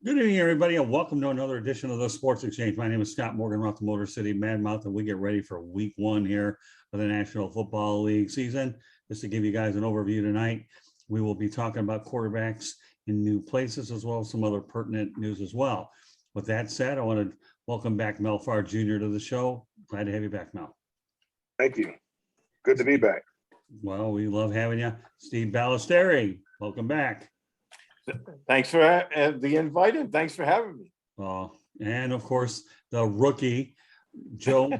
Good evening, everybody, and welcome to another edition of the Sports Exchange. My name is Scott Morgan, Roth the Motor City Madmouth, and we get ready for week one here of the National Football League season. Just to give you guys an overview tonight, we will be talking about quarterbacks in new places as well as some other pertinent news as well. With that said, I want to welcome back Mel Farr JR to the show. Glad to have you back, Mel. Thank you. Good to be back. Well, we love having you. Steve Balestrieri, welcome back. Thanks for the invite and thanks for having me. And of course, the rookie, Joe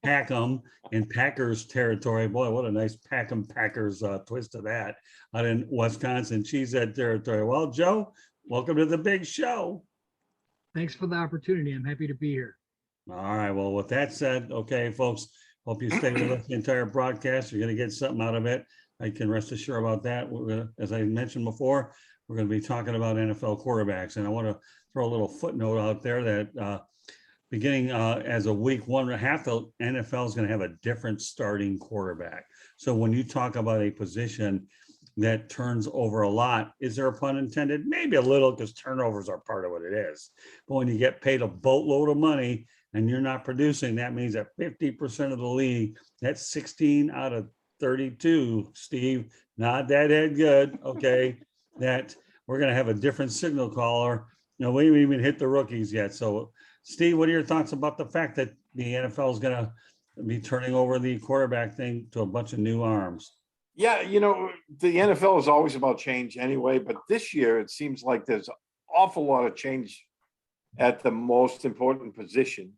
Packhem in Packers territory. Boy, what a nice Packhem Packers twist to that out in Wisconsin Cheesehead territory. Well, Joe, welcome to the big show. Thanks for the opportunity. I'm happy to be here. All right. Well, with that said, okay, folks, hope you stay with us the entire broadcast. You're going to get something out of it. I can rest assured about that. We're gonna, as I mentioned before, we're going to be talking about NFL quarterbacks. And I want to throw a little footnote out there that beginning as a week one, half the NFL is going to have a different starting quarterback. So when you talk about a position that turns over a lot, is there a pun intended? Maybe a little, because turnovers are part of what it is. But when you get paid a boatload of money and you're not producing, that means that 50% of the league, that's 16 out of 32, Steve, not that head good, okay, that we're going to have a different signal caller. You know, we haven't even hit the rookies yet. So, Steve, what are your thoughts about the fact that the NFL is going to be turning over the quarterback thing to a bunch of new arms? Yeah, you know, the NFL is always about change anyway, but this year it seems like there's an awful lot of change at the most important position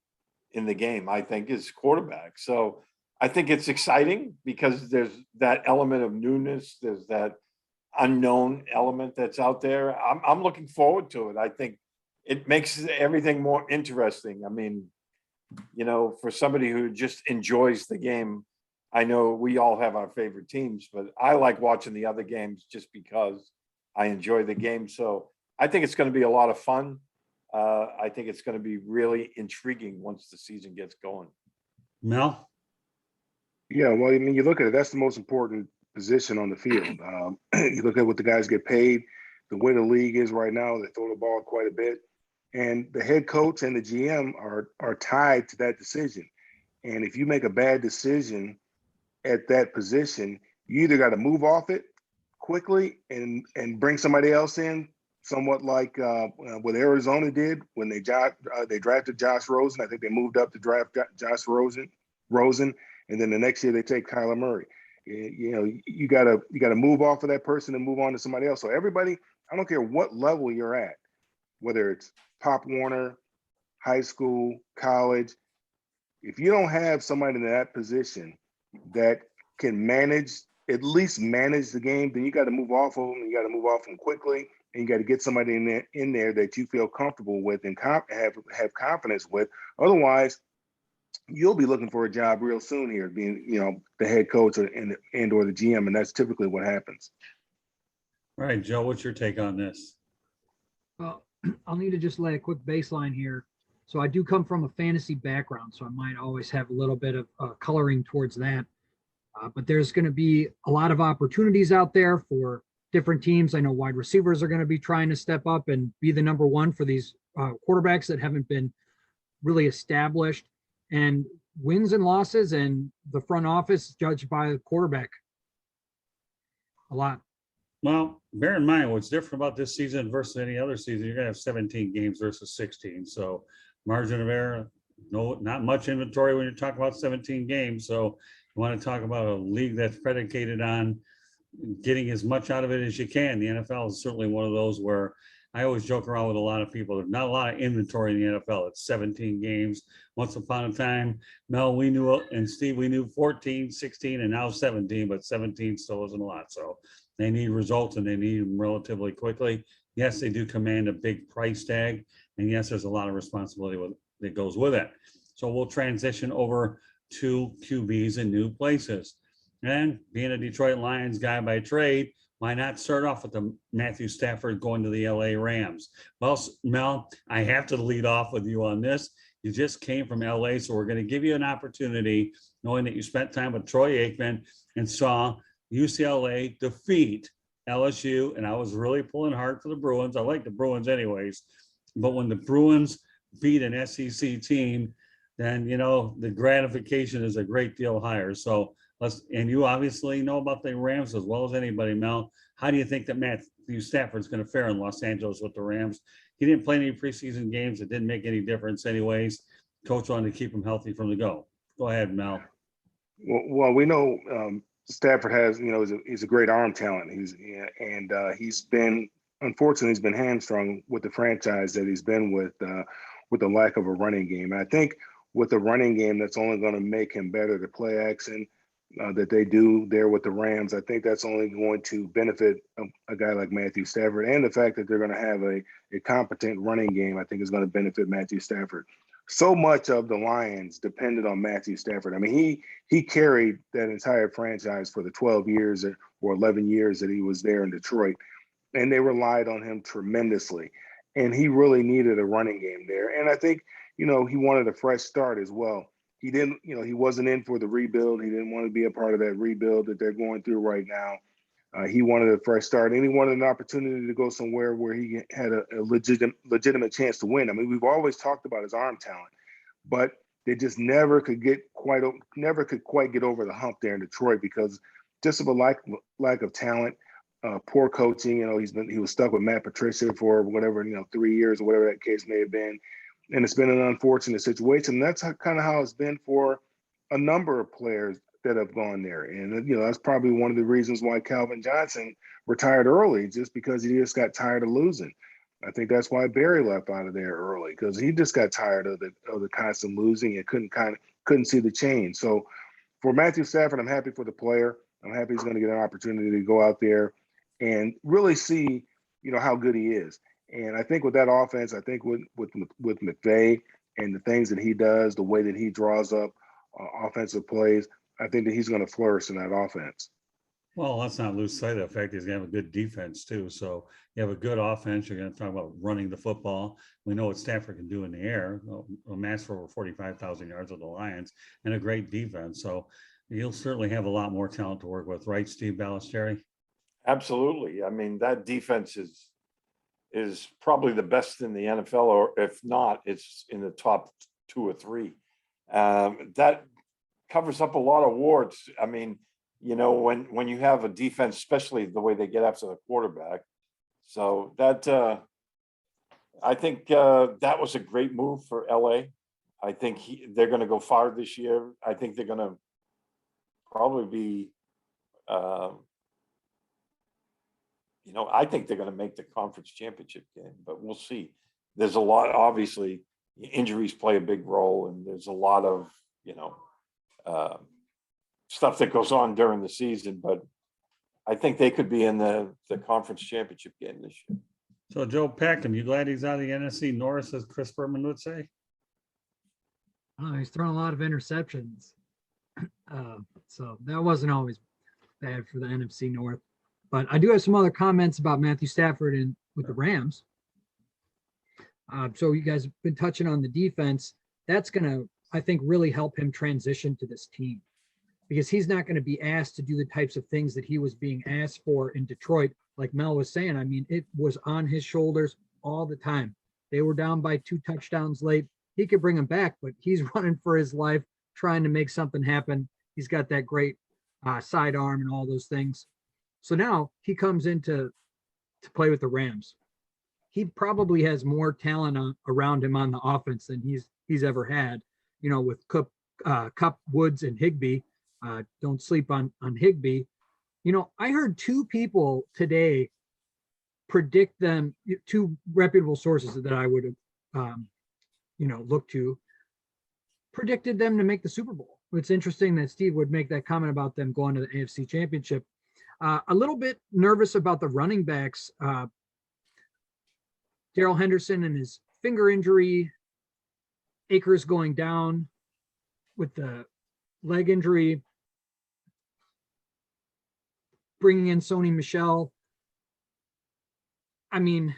in the game, I think, is quarterback. So I think it's exciting because there's that element of newness. There's that unknown element that's out there. I'm looking forward to it. I think it makes everything more interesting. I mean, you know, for somebody who just enjoys the game, I know we all have our favorite teams, but I like watching the other games just because I enjoy the game. So I think it's going to be a lot of fun. I think it's going to be really intriguing once the season gets going. Mel? Yeah, well, I mean, you look at it, that's the most important position on the field. You look at what the guys get paid, the way the league is right now, they throw the ball quite a bit. And the head coach and the GM are tied to that decision. And if you make a bad decision at that position, you either got to move off it quickly and bring somebody else in, somewhat like what Arizona did when they drafted Josh Rosen. I think they moved up to draft Josh Rosen, and then the next year they take Kyler Murray. You know, you gotta move off of that person and move on to somebody else. So everybody, I don't care what level you're at, whether it's Pop Warner, high school, college, if you don't have somebody in that position that can at least manage the game, then you got to move off of them. And you got to move off them quickly, and you got to get somebody in there that you feel comfortable with and have confidence with. Otherwise, you'll be looking for a job real soon here, being, you know, the head coach or the GM, and that's typically what happens. All right, Joe, what's your take on this? Well, I'll need to just lay a quick baseline here. So I do come from a fantasy background, so I might always have a little bit of coloring towards that. But there's going to be a lot of opportunities out there for different teams. I know wide receivers are going to be trying to step up and be the number one for these quarterbacks that haven't been really established. And wins and losses and the front office judged by the quarterback a lot. Well, bear in mind what's different about this season versus any other season. You're going to have 17 games versus 16. So margin of error, not much inventory when you're talking about 17 games. So you want to talk about a league that's predicated on getting as much out of it as you can. The NFL is certainly one of those where I always joke around with a lot of people. There's not a lot of inventory in the NFL. It's 17 games. Once upon a time, Mel, we knew, and Steve, we knew 14, 16, and now 17, but 17 still isn't a lot. So they need results, and they need them relatively quickly. Yes, they do command a big price tag, and yes, there's a lot of responsibility that goes with it. So we'll transition over to QBs in new places. And being a Detroit Lions guy by trade, why not start off with the Matthew Stafford going to the LA Rams? Well, Mel, I have to lead off with you on this. You just came from LA, so we're going to give you an opportunity, knowing that you spent time with Troy Aikman and saw UCLA defeat LSU, and I was really pulling hard for the Bruins. I like the Bruins anyways. But when the Bruins beat an SEC team, then, you know, the gratification is a great deal higher. So and you obviously know about the Rams as well as anybody, Mel. How do you think that Matthew Stafford's going to fare in Los Angeles with the Rams? He didn't play any preseason games. It didn't make any difference anyways. Coach wanted to keep him healthy from the go. Go ahead, Mel. Well, we know Stafford has, you know, he's a great arm talent. He's been, unfortunately, he's been hamstrung with the franchise that he's been with the lack of a running game. And I think with a running game, that's only going to make him better. The play action that they do there with the Rams, I think that's only going to benefit a guy like Matthew Stafford. And the fact that they're going to have a competent running game, I think is going to benefit Matthew Stafford. So much of the Lions depended on Matthew Stafford. I mean, he carried that entire franchise for the 12 years or 11 years that he was there in Detroit, and they relied on him tremendously. And he really needed a running game there. And I think, you know, he wanted a fresh start as well. He didn't, you know, he wasn't in for the rebuild. He didn't want to be a part of that rebuild that they're going through right now. He wanted a fresh start, and he wanted an opportunity to go somewhere where he had a legitimate chance to win. I mean, we've always talked about his arm talent, but they just never could quite get over the hump there in Detroit because just of a lack of talent, poor coaching. You know, he was stuck with Matt Patricia for whatever, you know, 3 years or whatever that case may have been, and it's been an unfortunate situation. And that's kind of how it's been for a number of players that have gone there. And, you know, that's probably one of the reasons why Calvin Johnson retired early, just because he just got tired of losing. I think that's why Barry left out of there early, because he just got tired of the constant losing and couldn't see the change. So for Matthew Stafford, I'm happy for the player. I'm happy he's going to get an opportunity to go out there and really see, you know, how good he is. And I think with that offense, I think with McVay and the things that he does, the way that he draws up offensive plays, I think that he's going to flourish in that offense. Well, let's not lose sight of the fact he's going to have a good defense too. So you have a good offense. You're going to talk about running the football. We know what Stafford can do in the air, amass for over 45,000 yards with the Lions, and a great defense. So he'll certainly have a lot more talent to work with, right, Steve Balestrieri? Absolutely. I mean, that defense is probably the best in the NFL, or if not, it's in the top 2 or 3. That covers up a lot of warts. I mean, you know, when you have a defense, especially the way they get after the quarterback. So that I think that was a great move for LA. I think they're going to go far this year. I think they're going to probably be, you know, I think they're going to make the conference championship game, but we'll see. There's a lot, obviously, injuries play a big role, and there's a lot of, you know, stuff that goes on during the season, but I think they could be in the conference championship game this year. So Joe Packhem, you glad he's out of the NFC North, as Chris Berman would say? He's thrown a lot of interceptions. So that wasn't always bad for the NFC North. But I do have some other comments about Matthew Stafford and with the Rams. So you guys have been touching on the defense. That's going to, I think, really help him transition to this team, because he's not going to be asked to do the types of things that he was being asked for in Detroit. Like Mel was saying, I mean, it was on his shoulders all the time. They were down by 2 touchdowns late. He could bring them back, but he's running for his life, trying to make something happen. He's got that great sidearm and all those things. So now he comes in to play with the Rams. He probably has more talent around him on the offense than he's ever had, you know, with Kupp, Woods, and Higbee. Don't sleep on Higbee. You know, I heard 2 people today predict them, 2 reputable sources that I would have, you know, looked to, predicted them to make the Super Bowl. It's interesting that Steve would make that comment about them going to the AFC Championship. A little bit nervous about the running backs. Darrell Henderson and his finger injury, Akers going down with the leg injury, bringing in Sony Michel. I mean,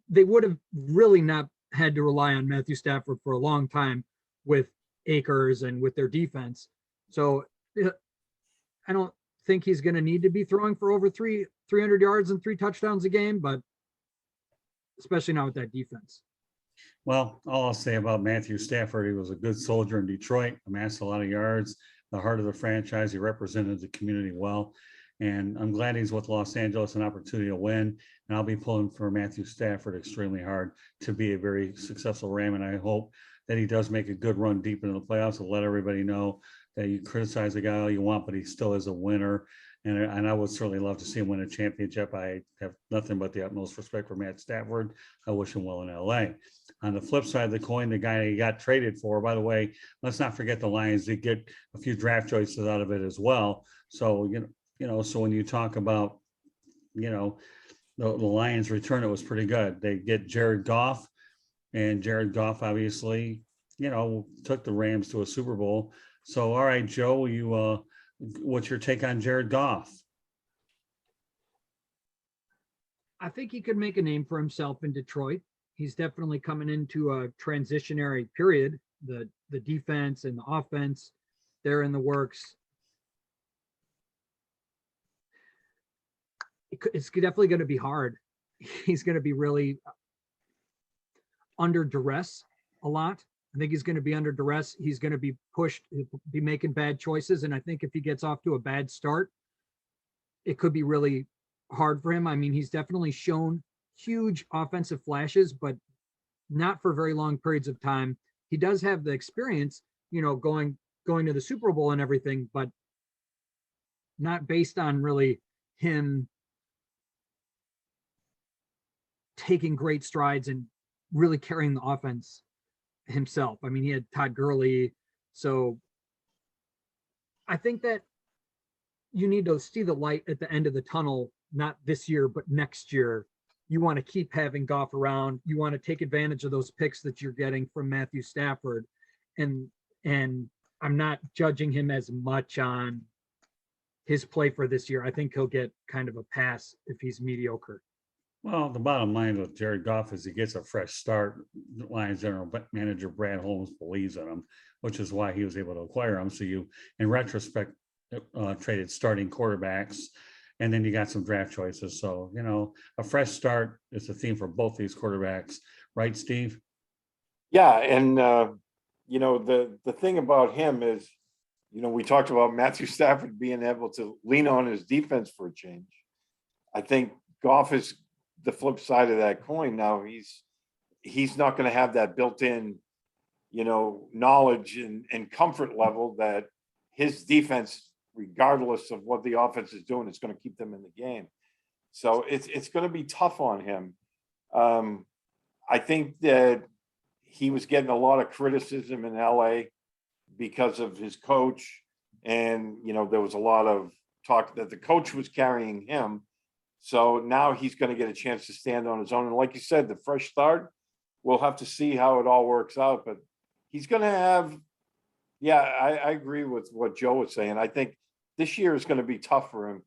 they would have really not had to rely on Matthew Stafford for a long time with Akers and with their defense. So I don't think he's going to need to be throwing for over 300 yards and 3 touchdowns a game, but especially not with that defense. Well, all I'll say about Matthew Stafford, he was a good soldier in Detroit, amassed a lot of yards, the heart of the franchise. He represented the community well. And I'm glad he's with Los Angeles, an opportunity to win. And I'll be pulling for Matthew Stafford extremely hard to be a very successful Ram. And I hope that he does make a good run deep into the playoffs to let everybody know that you criticize the guy all you want, but he still is a winner. And I would certainly love to see him win a championship. I have nothing but the utmost respect for Matt Stafford. I wish him well in LA. On the flip side of the coin, the guy he got traded for, by the way, let's not forget the Lions did get a few draft choices out of it as well. So, so when you talk about, the Lions return, it was pretty good. They get Jared Goff, and Jared Goff obviously, took the Rams to a Super Bowl. So, all right, Joe, what's your take on Jared Goff? I think he could make a name for himself in Detroit. He's definitely coming into a transitionary period. The defense and the offense, they're in the works. It's definitely going to be hard. He's going to be really under duress a lot. I think he's going to be under duress. He's going to be pushed, he'll be making bad choices. And I think if he gets off to a bad start, it could be really hard for him. I mean, he's definitely shown huge offensive flashes, but not for very long periods of time. He does have the experience, going to the Super Bowl and everything, but not based on really him taking great strides and really carrying the offense himself. I mean, he had Todd Gurley. So I think that you need to see the light at the end of the tunnel, not this year, but next year. You want to keep having Goff around. You want to take advantage of those picks that you're getting from Matthew Stafford. And I'm not judging him as much on his play for this year. I think he'll get kind of a pass if he's mediocre. Well, the bottom line with Jared Goff is he gets a fresh start. Lions general manager Brad Holmes believes in him, which is why he was able to acquire him. So you, in retrospect, traded starting quarterbacks, and then you got some draft choices. So, a fresh start is the theme for both these quarterbacks. Right, Steve? Yeah. And, the thing about him is, we talked about Matthew Stafford being able to lean on his defense for a change. I think Goff is the flip side of that coin. Now he's not going to have that built-in, knowledge and comfort level that his defense, regardless of what the offense is doing, is going to keep them in the game. So it's going to be tough on him. I think that he was getting a lot of criticism in LA because of his coach. And, there was a lot of talk that the coach was carrying him. So now he's going to get a chance to stand on his own. And like you said, the fresh start, we'll have to see how it all works out. But he's going to have, I agree with what Joe was saying. I think this year is going to be tough for him.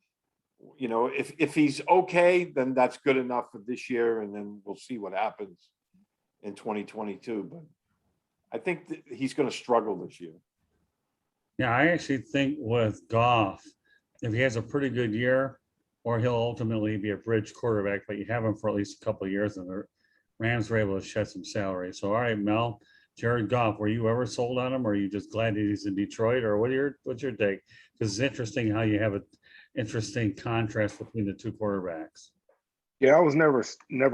If he's okay, then that's good enough for this year. And then we'll see what happens in 2022. But I think that he's going to struggle this year. Yeah, I actually think with Goff, if he has a pretty good year, or he'll ultimately be a bridge quarterback, but you have him for at least a couple of years, and the Rams were able to shed some salary. So, all right, Mel, Jared Goff, were you ever sold on him, or are you just glad that he's in Detroit, or what's your take? Because it's interesting how you have an interesting contrast between the two quarterbacks. Yeah, I was never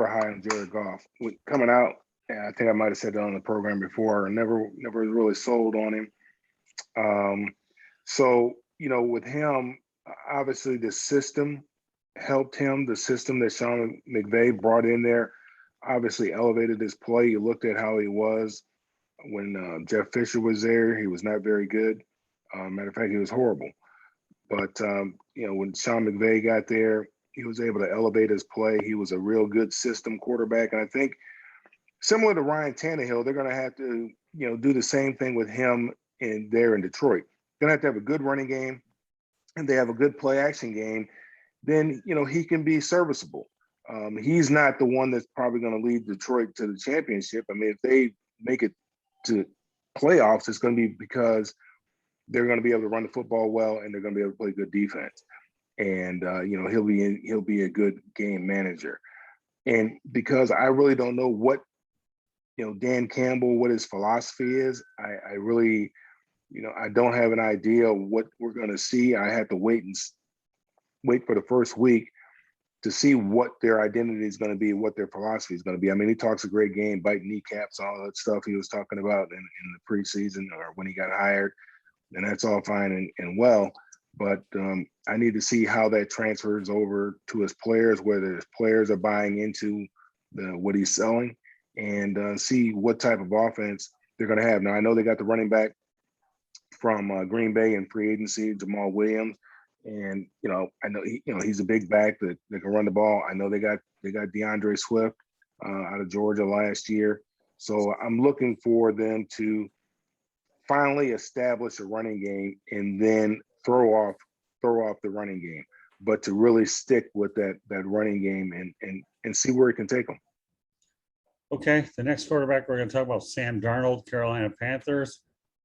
high on Jared Goff. Coming out, and I think I might have said that on the program before, never really sold on him. So, with him, obviously the system helped him. The system that Sean McVay brought in there obviously elevated his play. You looked at how he was when Jeff Fisher was there. He was not very good. Matter of fact, he was horrible. But, when Sean McVay got there, he was able to elevate his play. He was a real good system quarterback. And I think similar to Ryan Tannehill, they're going to have to, do the same thing with him in Detroit. They're going to have a good running game, and they have a good play action game. Then, he can be serviceable. He's not the one that's probably going to lead Detroit to the championship. I mean, if they make it to playoffs, it's going to be because they're going to be able to run the football well, and they're going to be able to play good defense. And he'll be a good game manager. And because I really don't know what, Dan Campbell, what his philosophy is, I really, I don't have an idea of what we're going to see. I have to wait for the first week to see what their identity is going to be, what their philosophy is going to be. I mean, he talks a great game, biting kneecaps, all that stuff he was talking about in the preseason or when he got hired, and that's all fine and well. But I need to see how that transfers over to his players, whether his players are buying into what he's selling, and see what type of offense they're going to have. Now, I know they got the running back from Green Bay in free agency, Jamal Williams. And I know he's a big back that can run the ball. I know they got DeAndre Swift out of Georgia last year. So I'm looking for them to finally establish a running game and then throw off the running game, but to really stick with that running game and see where it can take them. Okay, the next quarterback we're going to talk about, Sam Darnold, Carolina Panthers.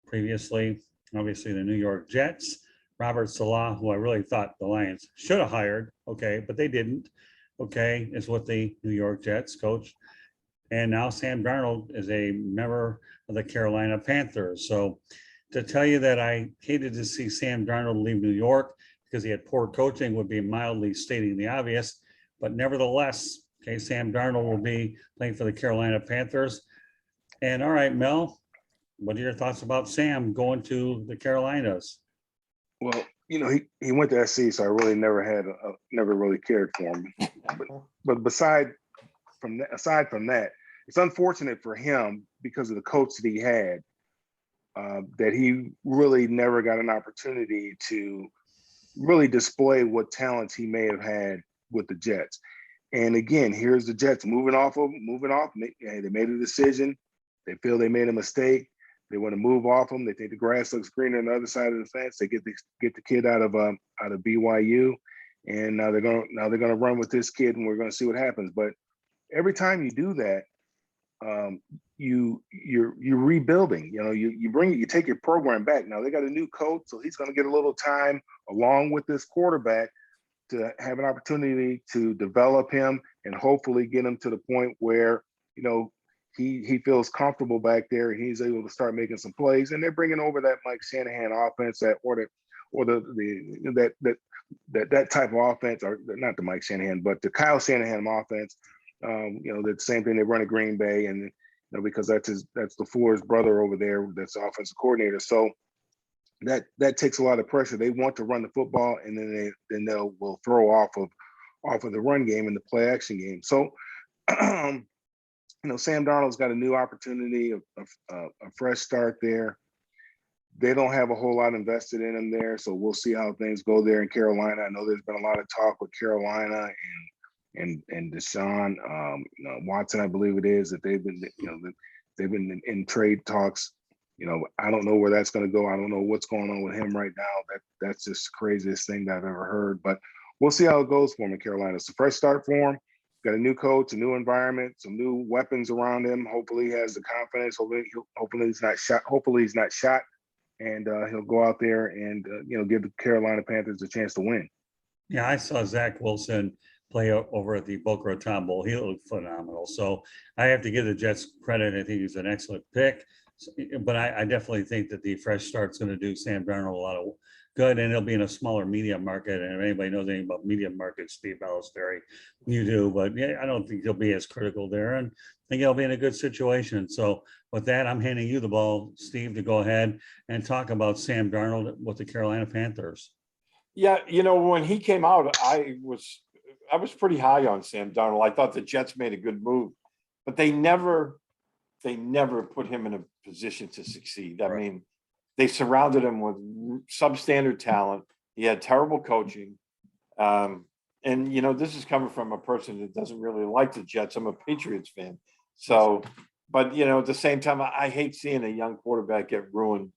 Previously, obviously, the New York Jets. Robert Salah, who I really thought the Lions should have hired, okay, but they didn't, okay, is with the New York Jets coach. And now Sam Darnold is a member of the Carolina Panthers. So to tell you that I hated to see Sam Darnold leave New York because he had poor coaching would be mildly stating the obvious. But nevertheless, okay, Sam Darnold will be playing for the Carolina Panthers. And all right, Mel, what are your thoughts about Sam going to the Carolinas? Well, he went to SC, so I really never really cared for him. But aside from that, it's unfortunate for him because of the coach that he had, that he really never got an opportunity to really display what talents he may have had with the Jets. And again, here's the Jets moving off. They made a decision. They feel they made a mistake. They want to move off him. They think the grass looks greener on the other side of the fence. They get the kid out of BYU, and now they're gonna run with this kid, and we're gonna see what happens. But every time you do that, you're rebuilding. You take your program back. Now they got a new coach, so he's gonna get a little time along with this quarterback to have an opportunity to develop him and hopefully get him to the point where he feels comfortable back there. He's able to start making some plays, and they're bringing over that Mike Shanahan offense, that type of offense, or not the Mike Shanahan, but the Kyle Shanahan offense. The same thing they run at Green Bay, and because that's LaFleur's brother over there, that's the offensive coordinator. So that takes a lot of pressure. They want to run the football, and then will throw off of the run game and the play action game. So. Sam Darnold's got a new opportunity, a fresh start there. They don't have a whole lot invested in him there, so we'll see how things go there in Carolina. I know there's been a lot of talk with Carolina and Deshaun Watson, I believe it is, that they've been in trade talks. I don't know where that's going to go. I don't know what's going on with him right now. That's just the craziest thing that I've ever heard. But we'll see how it goes for him in Carolina. It's a fresh start for him. Got a new coach, a new environment, some new weapons around him. Hopefully he has the confidence. Hopefully he's not shot. And he'll go out there and give the Carolina Panthers a chance to win. Yeah, I saw Zach Wilson play over at the Boca Raton Bowl. He looked phenomenal. So I have to give the Jets credit. I think he's an excellent pick. But I definitely think that the fresh start's going to do Sam Darnold a lot of good, and he'll be in a smaller media market. And if anybody knows anything about media markets, Steve Balestrieri, you do. But yeah, I don't think he'll be as critical there, and I think he'll be in a good situation. So with that, I'm handing you the ball, Steve, to go ahead and talk about Sam Darnold with the Carolina Panthers. Yeah, when he came out, I was pretty high on Sam Darnold. I thought the Jets made a good move, but they never put him in a position to succeed. I mean, they surrounded him with substandard talent. He had terrible coaching. And, this is coming from a person that doesn't really like the Jets. I'm a Patriots fan. So, but, at the same time, I hate seeing a young quarterback get ruined.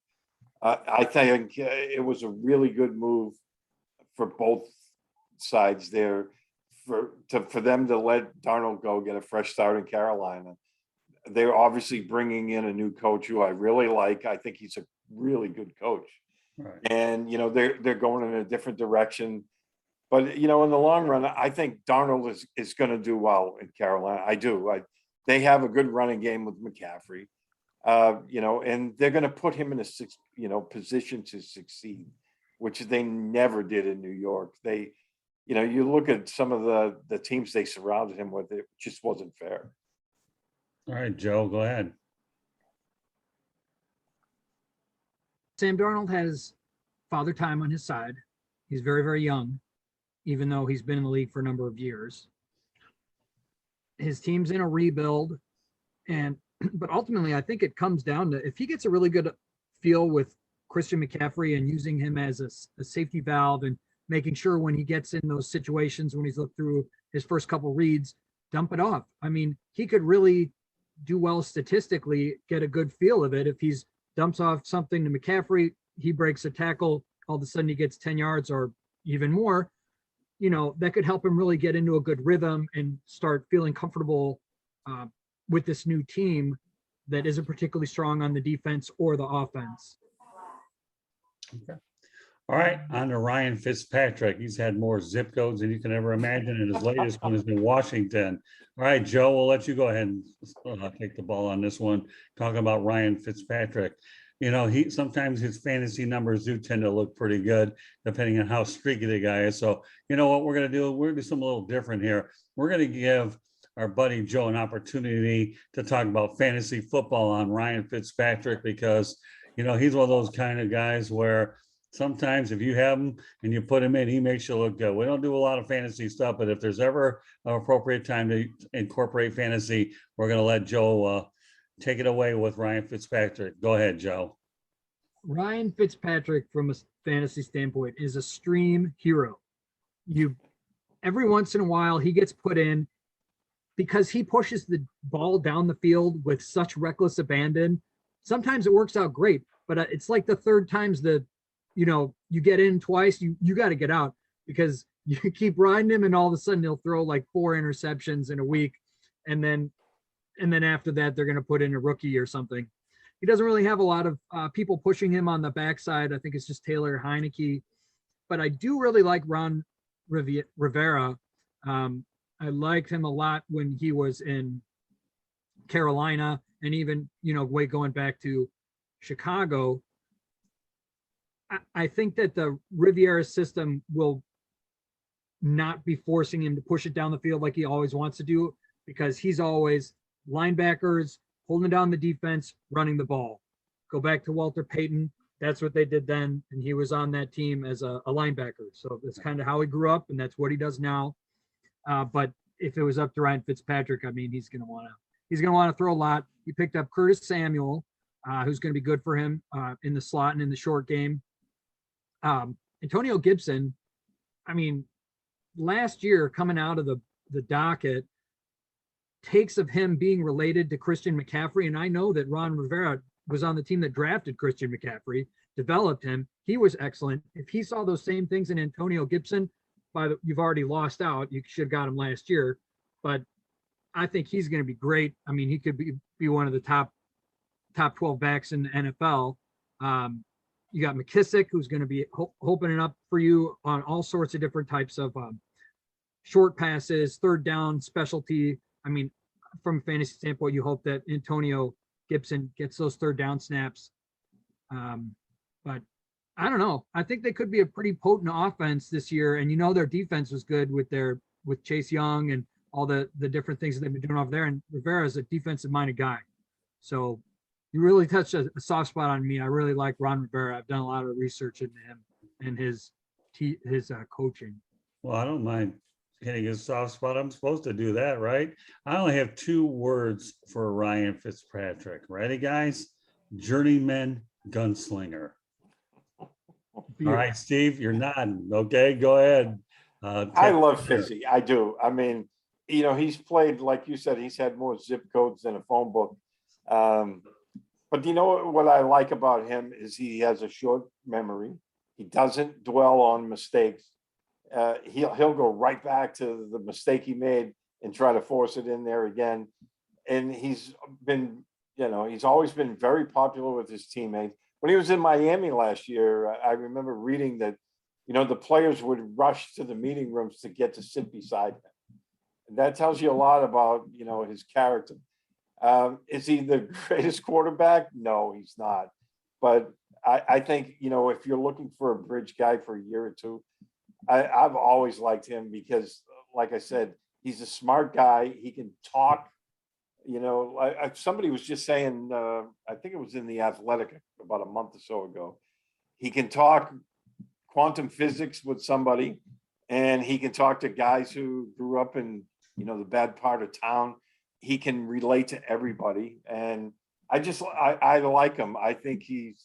I think it was a really good move for both sides there for them to let Darnold go get a fresh start in Carolina. They're obviously bringing in a new coach who I really like. I think he's a really good coach. Right. And, they're going in a different direction. But, you know, in the long run, I think Darnold is going to do well in Carolina. I do. They have a good running game with McCaffrey, you know, and they're going to put him in a position to succeed, which they never did in New York. They, you know, you look at some of the teams they surrounded him with, it just wasn't fair. All right, Joe, go ahead. Sam Darnold has father time on his side. He's very, very young, even though he's been in the league for a number of years. His team's in a rebuild, but ultimately, I think it comes down to if he gets a really good feel with Christian McCaffrey and using him as a safety valve and making sure when he gets in those situations, when he's looked through his first couple reads, dump it off. I mean, he could really do well statistically, get a good feel of it. If he's dumps off something to McCaffrey, he breaks a tackle, all of a sudden he gets 10 yards or even more, you know, that could help him really get into a good rhythm and start feeling comfortable with this new team that isn't particularly strong on the defense or the offense. Okay. All right, on to Ryan Fitzpatrick. He's had more zip codes than you can ever imagine, and his latest one has been Washington. All right, Joe, we'll let you go ahead and take the ball on this one, talking about Ryan Fitzpatrick. You know, sometimes his fantasy numbers do tend to look pretty good, depending on how streaky the guy is. So, you know what we're going to do? We're going to do something a little different here. We're going to give our buddy Joe an opportunity to talk about fantasy football on Ryan Fitzpatrick, because, you know, he's one of those kind of guys where sometimes if you have him and you put him in, he makes you look good. We don't do a lot of fantasy stuff, but if there's ever an appropriate time to incorporate fantasy, we're going to let Joe take it away with Ryan Fitzpatrick. Go ahead, Joe. Ryan Fitzpatrick, from a fantasy standpoint, is a stream hero. Every once in a while, he gets put in because he pushes the ball down the field with such reckless abandon. Sometimes it works out great, but it's like the third time's you get in twice, you got to get out, because you keep riding him and all of a sudden he'll throw like 4 interceptions in a week. And then after that, they're going to put in a rookie or something. He doesn't really have a lot of people pushing him on the backside. I think it's just Taylor Heineke, but I do really like Ron Rivera. I liked him a lot when he was in Carolina, and even, going back to Chicago. I think that the Riviera system will not be forcing him to push it down the field like he always wants to do, because he's always linebackers, holding down the defense, running the ball. Go back to Walter Payton. That's what they did then, and he was on that team as a linebacker. So that's kind of how he grew up, and that's what he does now. But if it was up to Ryan Fitzpatrick, I mean, he's going to want to throw a lot. He picked up Curtis Samuel, who's going to be good for him in the slot and in the short game. Antonio Gibson, I mean, last year coming out of the docket, takes of him being related to Christian McCaffrey. And I know that Ron Rivera was on the team that drafted Christian McCaffrey, developed him. He was excellent. If he saw those same things in Antonio Gibson, you've already lost out. You should have got him last year, but I think he's going to be great. I mean, he could be one of the top 12 backs in the NFL. You got McKissick, who's going to be opening up for you on all sorts of different types of short passes, third down, specialty. I mean, from a fantasy standpoint, you hope that Antonio Gibson gets those third down snaps. But I don't know. I think they could be a pretty potent offense this year. And their defense was good with Chase Young and all the different things that they've been doing over there. And Rivera is a defensive-minded guy. So you really touched a soft spot on me. I really like Ron Rivera. I've done a lot of research into him and his coaching. Well, I don't mind hitting a soft spot. I'm supposed to do that, right? I only have 2 words for Ryan Fitzpatrick. Ready, guys? Journeyman gunslinger. All right, Steve, you're nodding. Okay, go ahead. I love Fizzy. I do. I mean, he's played, like you said, he's had more zip codes than a phone book. But what I like about him is he has a short memory. He doesn't dwell on mistakes. He'll go right back to the mistake he made and try to force it in there again. And he's been, he's always been very popular with his teammates. When he was in Miami last year, I remember reading that the players would rush to the meeting rooms to get to sit beside him. And that tells you a lot about, his character. Is he the greatest quarterback? No, he's not. But I think, if you're looking for a bridge guy for a year or two, I've always liked him because, like I said, he's a smart guy. He can talk. Somebody was just saying, I think it was in The Athletic about a month or so ago, he can talk quantum physics with somebody, and he can talk to guys who grew up in, the bad part of town. He can relate to everybody. And I like him. I think he's,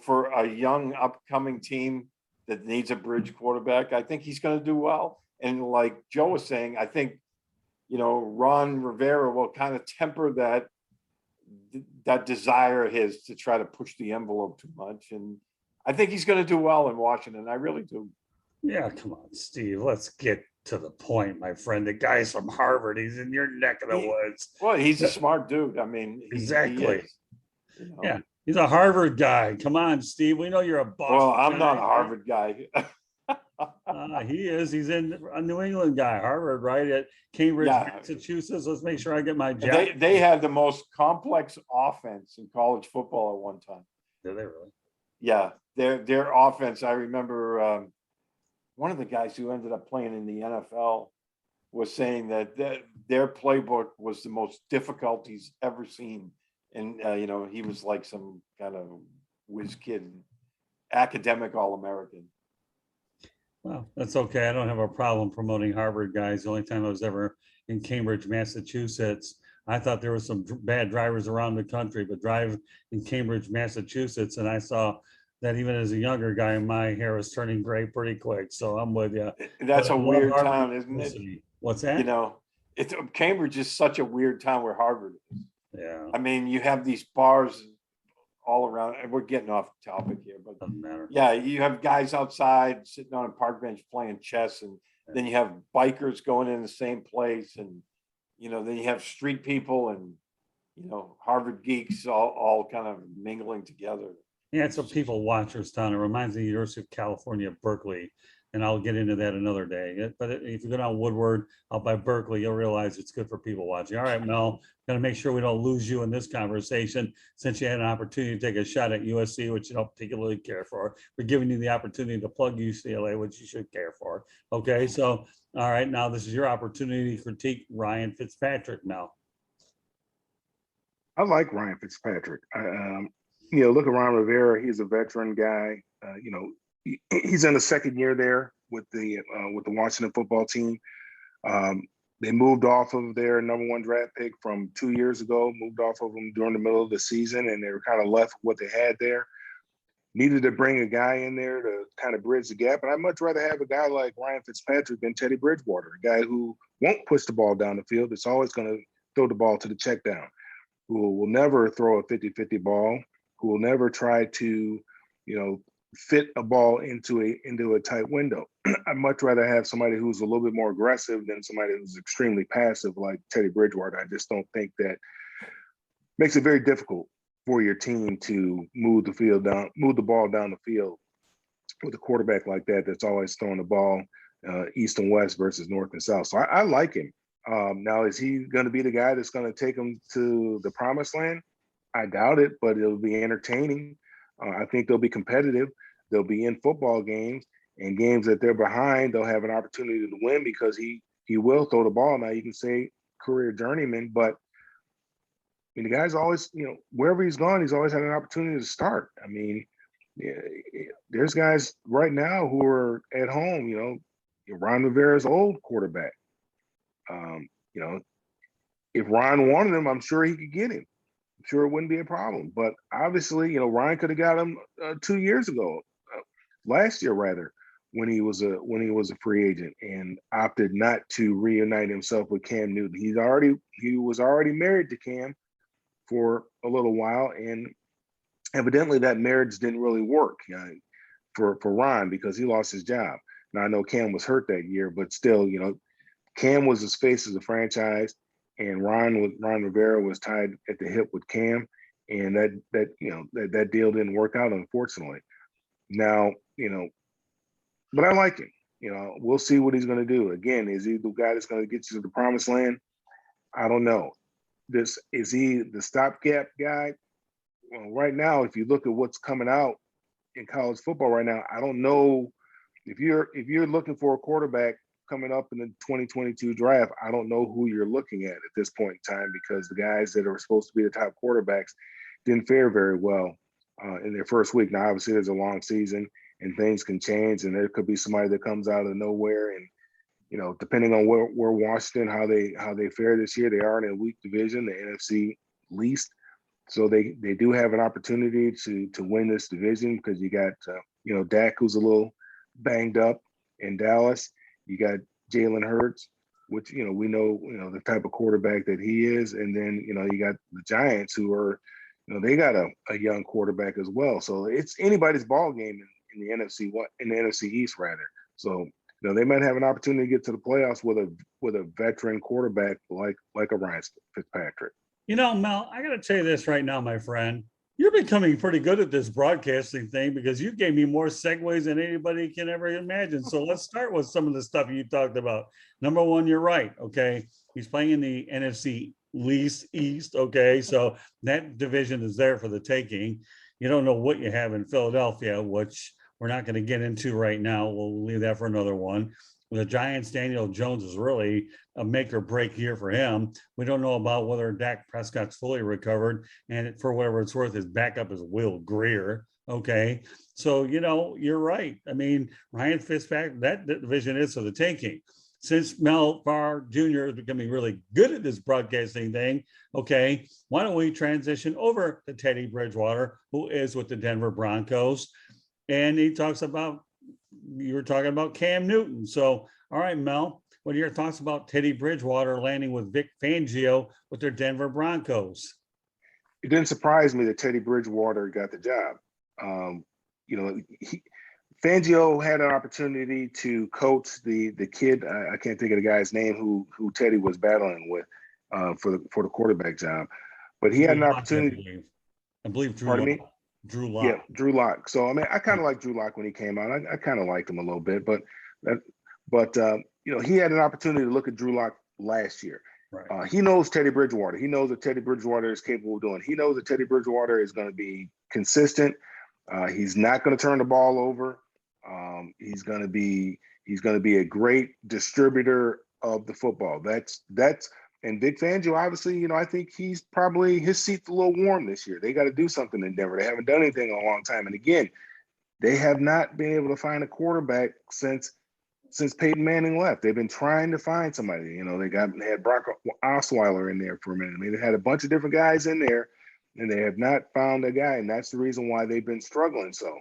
for a young upcoming team that needs a bridge quarterback, I think he's going to do well. And like Joe was saying, I think, Ron Rivera will kind of temper that desire of his to try to push the envelope too much. And I think he's going to do well in Washington. I really do. Yeah, come on, Steve. Let's get to the point, my friend. The guy's from Harvard. He's in your neck of the woods. Well, he's a smart dude. I mean, exactly. He is, Yeah, he's a Harvard guy. Come on, Steve. We know you're a Boston. Well, I'm not a Harvard guy. He is. He's a New England guy. Harvard, right? At Cambridge, Massachusetts. Let's make sure I get my job. They had the most complex offense in college football at one time. Did they really? Yeah, their offense. I remember one of the guys who ended up playing in the NFL was saying that their playbook was the most difficult he's ever seen. And, he was like some kind of whiz kid, academic All-American. Well, that's okay. I don't have a problem promoting Harvard guys. The only time I was ever in Cambridge, Massachusetts, I thought there were some bad drivers around the country, but drive in Cambridge, Massachusetts, and I saw that even as a younger guy, my hair was turning gray pretty quick. So I'm with you. That's a weird town, isn't it? What's that? Cambridge is such a weird town where Harvard is. Yeah. I mean, you have these bars all around, and we're getting off topic here, but doesn't matter. Yeah, you have guys outside sitting on a park bench playing chess, and then you have bikers going in the same place, and then you have street people and Harvard geeks all kind of mingling together. Yeah, it's a people watchers town. It reminds me of the University of California, Berkeley, and I'll get into that another day. But if you go down Woodward out by Berkeley, you'll realize it's good for people watching. All right, Mel, going to make sure we don't lose you in this conversation since you had an opportunity to take a shot at USC, which you don't particularly care for. We're giving you the opportunity to plug UCLA, which you should care for. Okay, so all right, now this is your opportunity to critique Ryan Fitzpatrick, Mel. I like Ryan Fitzpatrick. Look at Ron Rivera. He's a veteran guy. He's in the second year there with the Washington football team. They moved off of their number one draft pick from 2 years ago, moved off of them during the middle of the season, and they were kind of left with what they had there. Needed to bring a guy in there to kind of bridge the gap. And I'd much rather have a guy like Ryan Fitzpatrick than Teddy Bridgewater, a guy who won't push the ball down the field. It's always going to throw the ball to the check down, who will never throw a 50-50 ball, who will never try to, fit a ball into a tight window. I'd much rather have somebody who's a little bit more aggressive than somebody who's extremely passive like Teddy Bridgewater. I just don't think that makes it very difficult for your team to move the ball down the field with a quarterback like that that's always throwing the ball east and west versus north and south. So I like him. Now, is he going to be the guy that's going to take them to the promised land? I doubt it, but it'll be entertaining. I think they'll be competitive. They'll be in football games, and games that they're behind, they'll have an opportunity to win because he will throw the ball. Now, you can say career journeyman, but the guy's always, wherever he's gone, he's always had an opportunity to start. I mean, there's guys right now who are at home, Ron Rivera's old quarterback. If Ron wanted him, I'm sure he could get him. I'm sure it wouldn't be a problem. But obviously, Ryan could have got him 2 years ago, last year rather, when he was a free agent and opted not to reunite himself with Cam Newton. He was already married to Cam for a little while, and evidently that marriage didn't really work for Ron because he lost his job. Now I know Cam was hurt that year, but still, Cam was his face of the franchise, and Ron Rivera was tied at the hip with Cam, and that deal didn't work out, unfortunately. Now, but I like him. You know, we'll see what he's going to do. Again, is he the guy that's going to get you to the promised land? I don't know. Is he the stopgap guy? Well, right now, if you look at what's coming out in college football right now, I don't know if you're looking for a quarterback coming up in the 2022 draft. I don't know who you're looking at this point in time, because the guys that are supposed to be the top quarterbacks didn't fare very well in their first week. Now, obviously, there's a long season and things can change, and there could be somebody that comes out of nowhere. And you know, depending on where Washington, how they fare this year, they are in a weak division, the NFC least. So they do have an opportunity to win this division, because you got you know, Dak, who's a little banged up in Dallas. You got Jalen Hurts, which, you know, we know, you know, the type of quarterback that he is. And then, you know, you got the Giants, who are, you know, they got a young quarterback as well. So it's anybody's ball game in the NFC East rather. So, you know, they might have an opportunity to get to the playoffs with a veteran quarterback like a Ryan Fitzpatrick. You know, Mel, I got to tell you this right now, my friend. You're becoming pretty good at this broadcasting thing, because you gave me more segues than anybody can ever imagine. So let's start with some of the stuff you talked about. Number one, you're right. Okay. He's playing in the NFC least East. Okay. So that division is there for the taking. You don't know what you have in Philadelphia, which we're not going to get into right now. We'll leave that for another one. The Giants, Daniel Jones is really a make or break year for him. We don't know about whether Dak Prescott's fully recovered, and for whatever it's worth, his backup is Will Greer. Okay. So, you know, you're right. I mean, Ryan Fitzpatrick, that division is for the taking. Since Mel Farr JR is becoming really good at this broadcasting thing, okay, why don't we transition over to Teddy Bridgewater, who is with the Denver Broncos. And he talks about, you were talking about Cam Newton. So, all right, Mel, what are your thoughts about Teddy Bridgewater landing with Vic Fangio with their Denver Broncos? It didn't surprise me that Teddy Bridgewater got the job. You know, Fangio had an opportunity to coach the kid. I can't think of the guy's name who Teddy was battling with for the quarterback job, but he had an opportunity. I believe Drew Pardon Lock. me? Drew Lock. Yeah, Drew Lock. So I mean, I kind of like Drew Lock when he came out. I kind of liked him a little bit, but you know, he had an opportunity to look at Drew Lock last year. Right. He knows Teddy Bridgewater. He knows that Teddy Bridgewater is capable of doing. He knows that Teddy Bridgewater is going to be consistent. He's not going to turn the ball over. He's going to be a great distributor of the football. That's and Vic Fangio, obviously, you know, I think he's probably, his seat's a little warm this year. They got to do something in Denver. They haven't done anything in a long time. And again, they have not been able to find a quarterback since Peyton Manning left. They've been trying to find somebody. You know, they had Brock Osweiler in there for a minute. I mean, they had a bunch of different guys in there, and they have not found a guy. And that's the reason why they've been struggling. So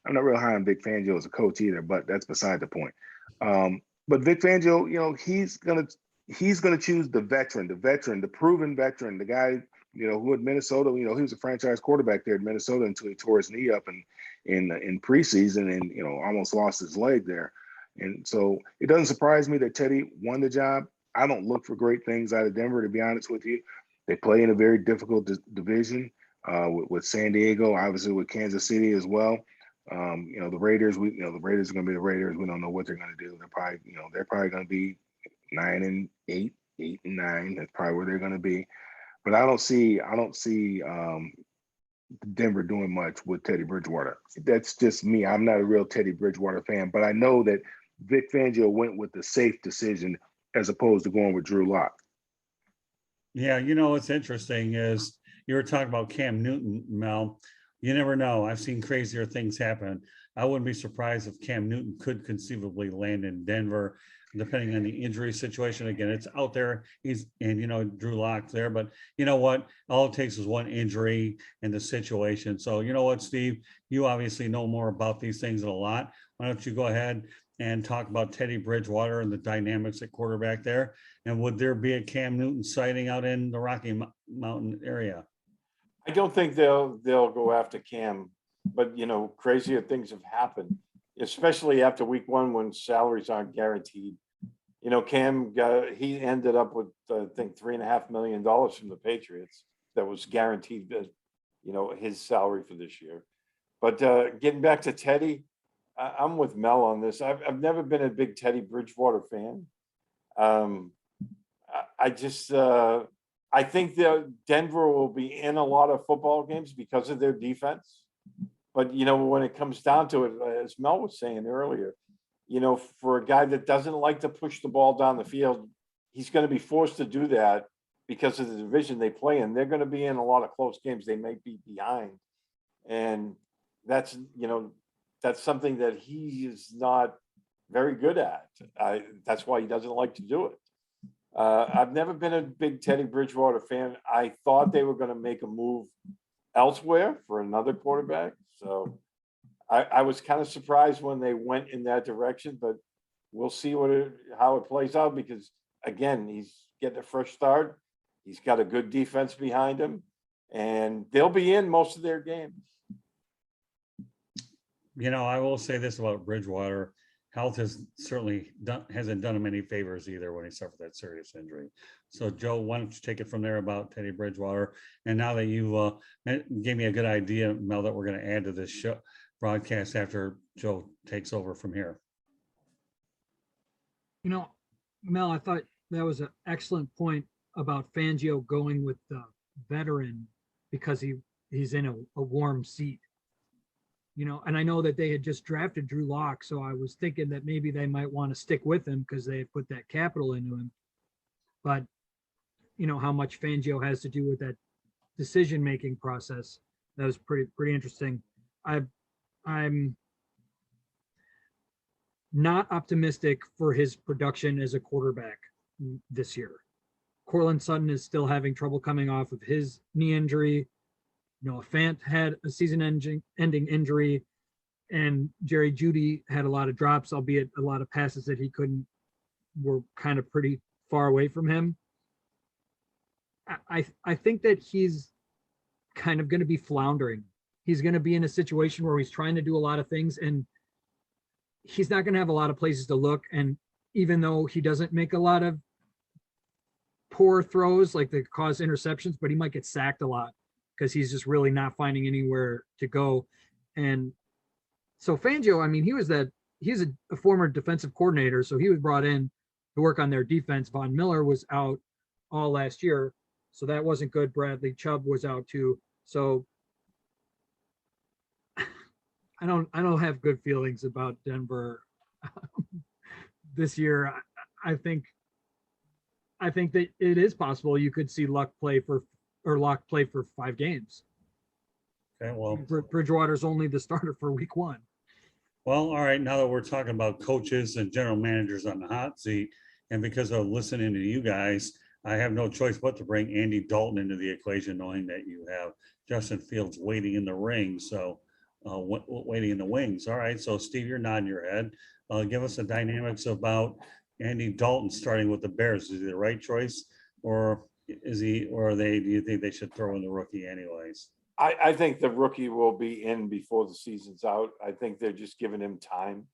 I'm not real high on Vic Fangio as a coach either, but that's beside the point. But Vic Fangio, you know, he's gonna choose the veteran, the proven veteran, the guy, you know, who at Minnesota, you know, he was a franchise quarterback there at Minnesota until he tore his knee up in preseason and, you know, almost lost his leg there. And so it doesn't surprise me that Teddy won the job. I don't look for great things out of Denver, to be honest with you. They play in a very difficult division with San Diego, obviously with Kansas City as well. You know, the Raiders, the Raiders are going to be the Raiders. We don't know what they're going to do. They're probably going to be 9-8, 8-9. That's probably where they're going to be. But I don't see Denver doing much with Teddy Bridgewater. That's just me. I'm not a real Teddy Bridgewater fan, but I know that Vic Fangio went with the safe decision as opposed to going with Drew Lock. Yeah, you know, what's interesting is you were talking about Cam Newton, Mel. You never know. I've seen crazier things happen. I wouldn't be surprised if Cam Newton could conceivably land in Denver, depending on the injury situation. Again, it's out there. Drew Lock's there, but you know what? All it takes is one injury in the situation. So you know what, Steve, you obviously know more about these things a lot. Why don't you go ahead and talk about Teddy Bridgewater and the dynamics at quarterback there? And would there be a Cam Newton sighting out in the Rocky Mountain area? I don't think they'll go after Cam, but you know, crazier things have happened, especially after week one when salaries aren't guaranteed. You know, Cam he ended up with I think $3.5 million from the Patriots that was guaranteed, you know, his salary for this year. But getting back to Teddy, I'm with Mel on this. I've never been a big Teddy Bridgewater fan. I just I think that Denver will be in a lot of football games because of their defense. But when it comes down to it, as Mel was saying earlier, for a guy that doesn't like to push the ball down the field, he's going to be forced to do that because of the division they play in. They're going to be in a lot of close games. They may be behind, and that's something that he is not very good at. That's why he doesn't like to do it. I've never been a big Teddy Bridgewater fan. I thought they were going to make a move elsewhere for another quarterback. So I was kind of surprised when they went in that direction, but we'll see how it plays out because, again, he's getting a fresh start. He's got a good defense behind him, and they'll be in most of their games. I will say this about Bridgewater. Health hasn't done him any favors either when he suffered that serious injury. So, Joe, why don't you take it from there about Teddy Bridgewater? And now that you gave me a good idea, Mel, that we're going to add to this show broadcast after Joe takes over from here. Mel, I thought that was an excellent point about Fangio going with the veteran because he's in a warm seat. And I know that they had just drafted Drew Lock, so I was thinking that maybe they might want to stick with him because they had put that capital into him. But how much Fangio has to do with that decision-making process, that was pretty interesting. I'm not optimistic for his production as a quarterback this year. Cortland Sutton is still having trouble coming off of his knee injury. Noah Fant had a season-ending injury, and Jerry Jeudy had a lot of drops, albeit a lot of passes that he were kind of pretty far away from him. I think that he's kind of going to be floundering. He's going to be in a situation where he's trying to do a lot of things, and he's not going to have a lot of places to look. And even though he doesn't make a lot of poor throws like that cause interceptions, but he might get sacked a lot because he's just really not finding anywhere to go. And so Fangio, I mean, he's a former defensive coordinator, so he was brought in to work on their defense. Von Miller was out all last year, so that wasn't good. Bradley Chubb was out too. So I don't have good feelings about Denver this year. I think that it is possible you could see Lock play for 5 games. Okay, well, Bridgewater's only the starter for week 1. Well, all right. Now that we're talking about coaches and general managers on the hot seat, and because of listening to you guys, I have no choice but to bring Andy Dalton into the equation, knowing that you have Justin Fields waiting in the ring. So waiting in the wings. All right. So Steve, you're nodding your head. Give us the dynamics about Andy Dalton starting with the Bears. Is he the right choice, or do you think they should throw in the rookie anyways? I think the rookie will be in before the season's out. I think they're just giving him time.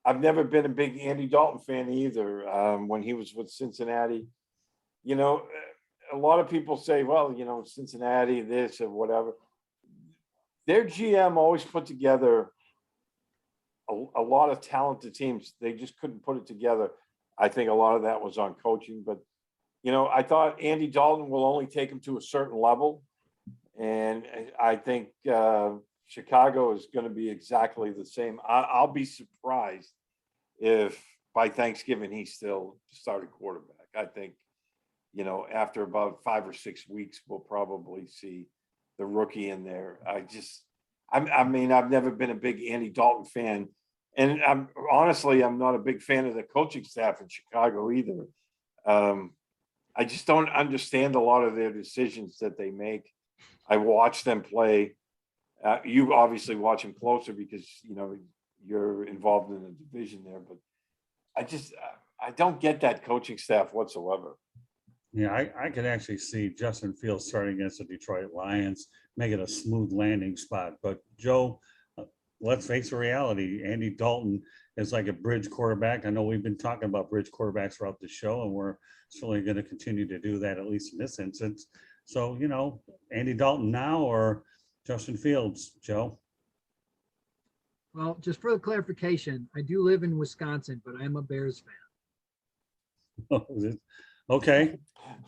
I've never been a big Andy Dalton fan either. When he was with Cincinnati, a lot of people say, well, Cincinnati, this or whatever. Their GM always put together a lot of talented teams. They just couldn't put it together. I think a lot of that was on coaching, but I thought Andy Dalton will only take him to a certain level. And I think Chicago is going to be exactly the same. I'll be surprised if by Thanksgiving he's still starting quarterback. I think, after about 5 or 6 weeks, we'll probably see the rookie in there. I mean, I've never been a big Andy Dalton fan. And I'm not a big fan of the coaching staff in Chicago either. I just don't understand a lot of their decisions that they make. I watch them play. You obviously watch them closer because, you're involved in the division there, but I don't get that coaching staff whatsoever. Yeah, I could actually see Justin Fields starting against the Detroit Lions, make it a smooth landing spot. But Joe, let's face the reality. Andy Dalton is like a bridge quarterback. I know we've been talking about bridge quarterbacks throughout the show, and we're certainly going to continue to do that, at least in this instance. So, Andy Dalton now or Justin Fields, Joe? Well, just for the clarification, I do live in Wisconsin, but I am a Bears fan. Okay.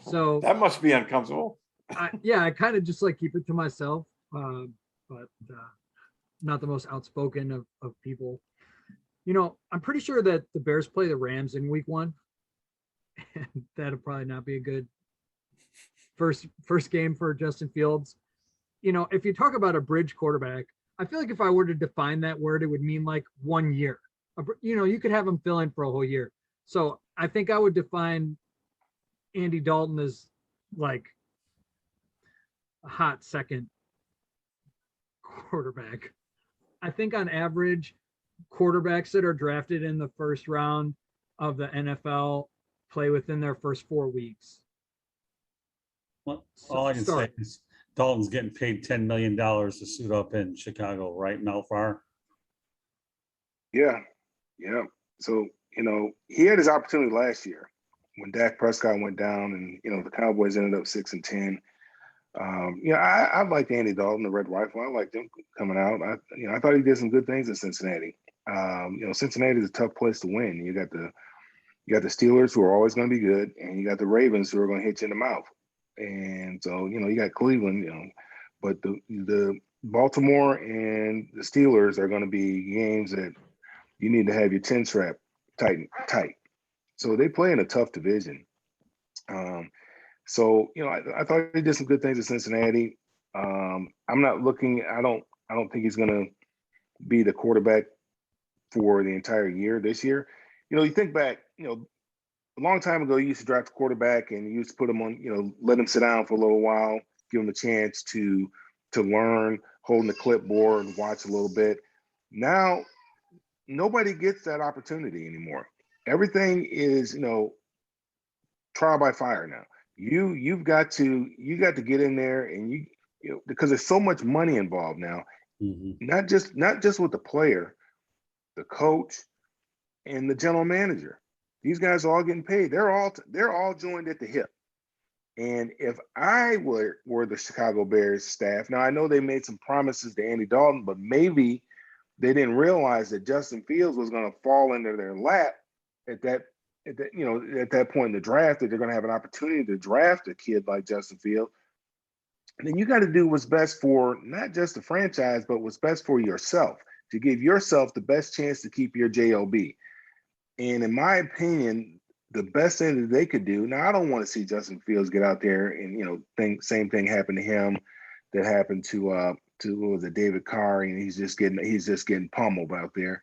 So That must be uncomfortable. I kind of just like keep it to myself, but not the most outspoken of people. I'm pretty sure that the Bears play the Rams in week 1. And that'll probably not be a good first game for Justin Fields. If you talk about a bridge quarterback, I feel like if I were to define that word, it would mean like 1 year. You could have him fill in for a whole year. So I think I would define Andy Dalton as like a hot second quarterback. I think on average, quarterbacks that are drafted in the first round of the NFL play within their first 4 weeks. Well, all I can say is Dalton's getting paid $10 million to suit up in Chicago, right, Mel Farr? Yeah. So, he had his opportunity last year when Dak Prescott went down and, the Cowboys ended up 6-10. I liked Andy Dalton, the Red Rifle. I liked him coming out. I thought he did some good things in Cincinnati. Cincinnati is a tough place to win. You got the Steelers, who are always going to be good, and you got the Ravens, who are going to hit you in the mouth. And so, you got Cleveland, but the Baltimore and the Steelers are going to be games that you need to have your 10 strap tight. So they play in a tough division. So, I thought he did some good things in Cincinnati. I'm not looking, I don't think he's going to be the quarterback for the entire year this year. You think back, a long time ago, you used to draft a quarterback and you used to put him on, let him sit down for a little while, give him a chance to learn, holding the clipboard, watch a little bit. Now, nobody gets that opportunity anymore. Everything is, trial by fire now. You got to get in there and because there's so much money involved now. Mm-hmm. Not just with the player, the coach, and the general manager. These guys are all getting paid. They're all joined at the hip. And if I were the Chicago Bears staff, now I know they made some promises to Andy Dalton, but maybe they didn't realize that Justin Fields was going to fall into their lap at that point in the draft, that they're going to have an opportunity to draft a kid like Justin Fields. And then you got to do what's best for not just the franchise, but what's best for yourself, to give yourself the best chance to keep your job. And in my opinion, the best thing that they could do, now I don't want to see Justin Fields get out there and, same thing happened to him that happened to what was it, David Carr, and he's just getting pummeled out there.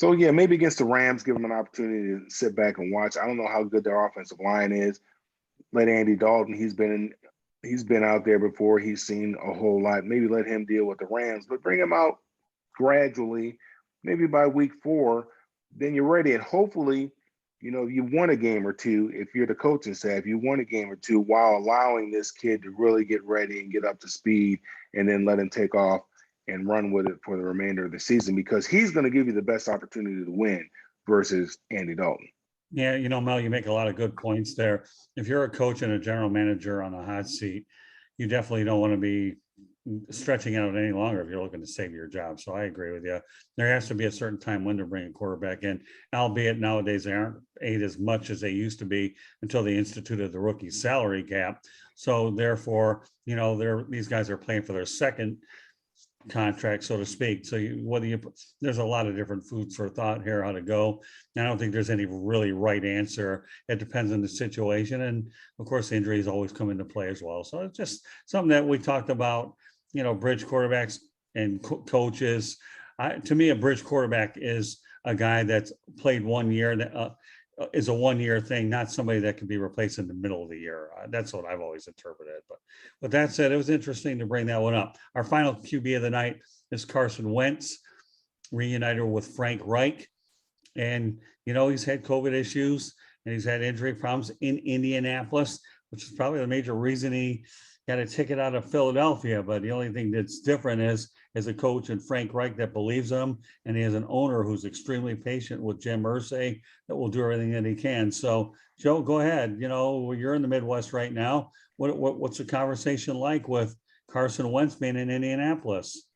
So yeah, maybe against the Rams, give him an opportunity to sit back and watch. I don't know how good their offensive line is. Let Andy Dalton, he's been out there before. He's seen a whole lot. Maybe let him deal with the Rams, but bring him out gradually. Maybe by week 4, then you're ready. And hopefully, you won a game or two. If you're the coaching staff, you won a game or two while allowing this kid to really get ready and get up to speed, and then let him take off and run with it for the remainder of the season, because he's going to give you the best opportunity to win versus Andy Dalton. Yeah, Mel, you make a lot of good points there. If you're a coach and a general manager on a hot seat, you definitely don't want to be stretching out any longer if you're looking to save your job. So I agree with you. There has to be a certain time when to bring a quarterback in, albeit nowadays they aren't paid as much as they used to be until they instituted the rookie salary cap. So therefore, these guys are playing for their second contract, so to speak. So there's a lot of different foods for thought here how to go. And I don't think there's any really right answer. It depends on the situation, and of course injuries always come into play as well. So it's just something that we talked about, bridge quarterbacks and coaches. To me, a bridge quarterback is a guy that's played 1 year, that is a 1 year thing, not somebody that can be replaced in the middle of the year. That's what I've always interpreted. But with that said, it was interesting to bring that one up. Our final QB of the night is Carson Wentz, reunited with Frank Reich. And, he's had COVID issues and he's had injury problems in Indianapolis, which is probably the major reason he got a ticket out of Philadelphia. But the only thing that's different is a coach and Frank Reich that believes him, and he has an owner who's extremely patient with Jim Irsay that will do everything that he can. So, Joe, go ahead. You're in the Midwest right now. What's the conversation like with Carson Wentz being in Indianapolis?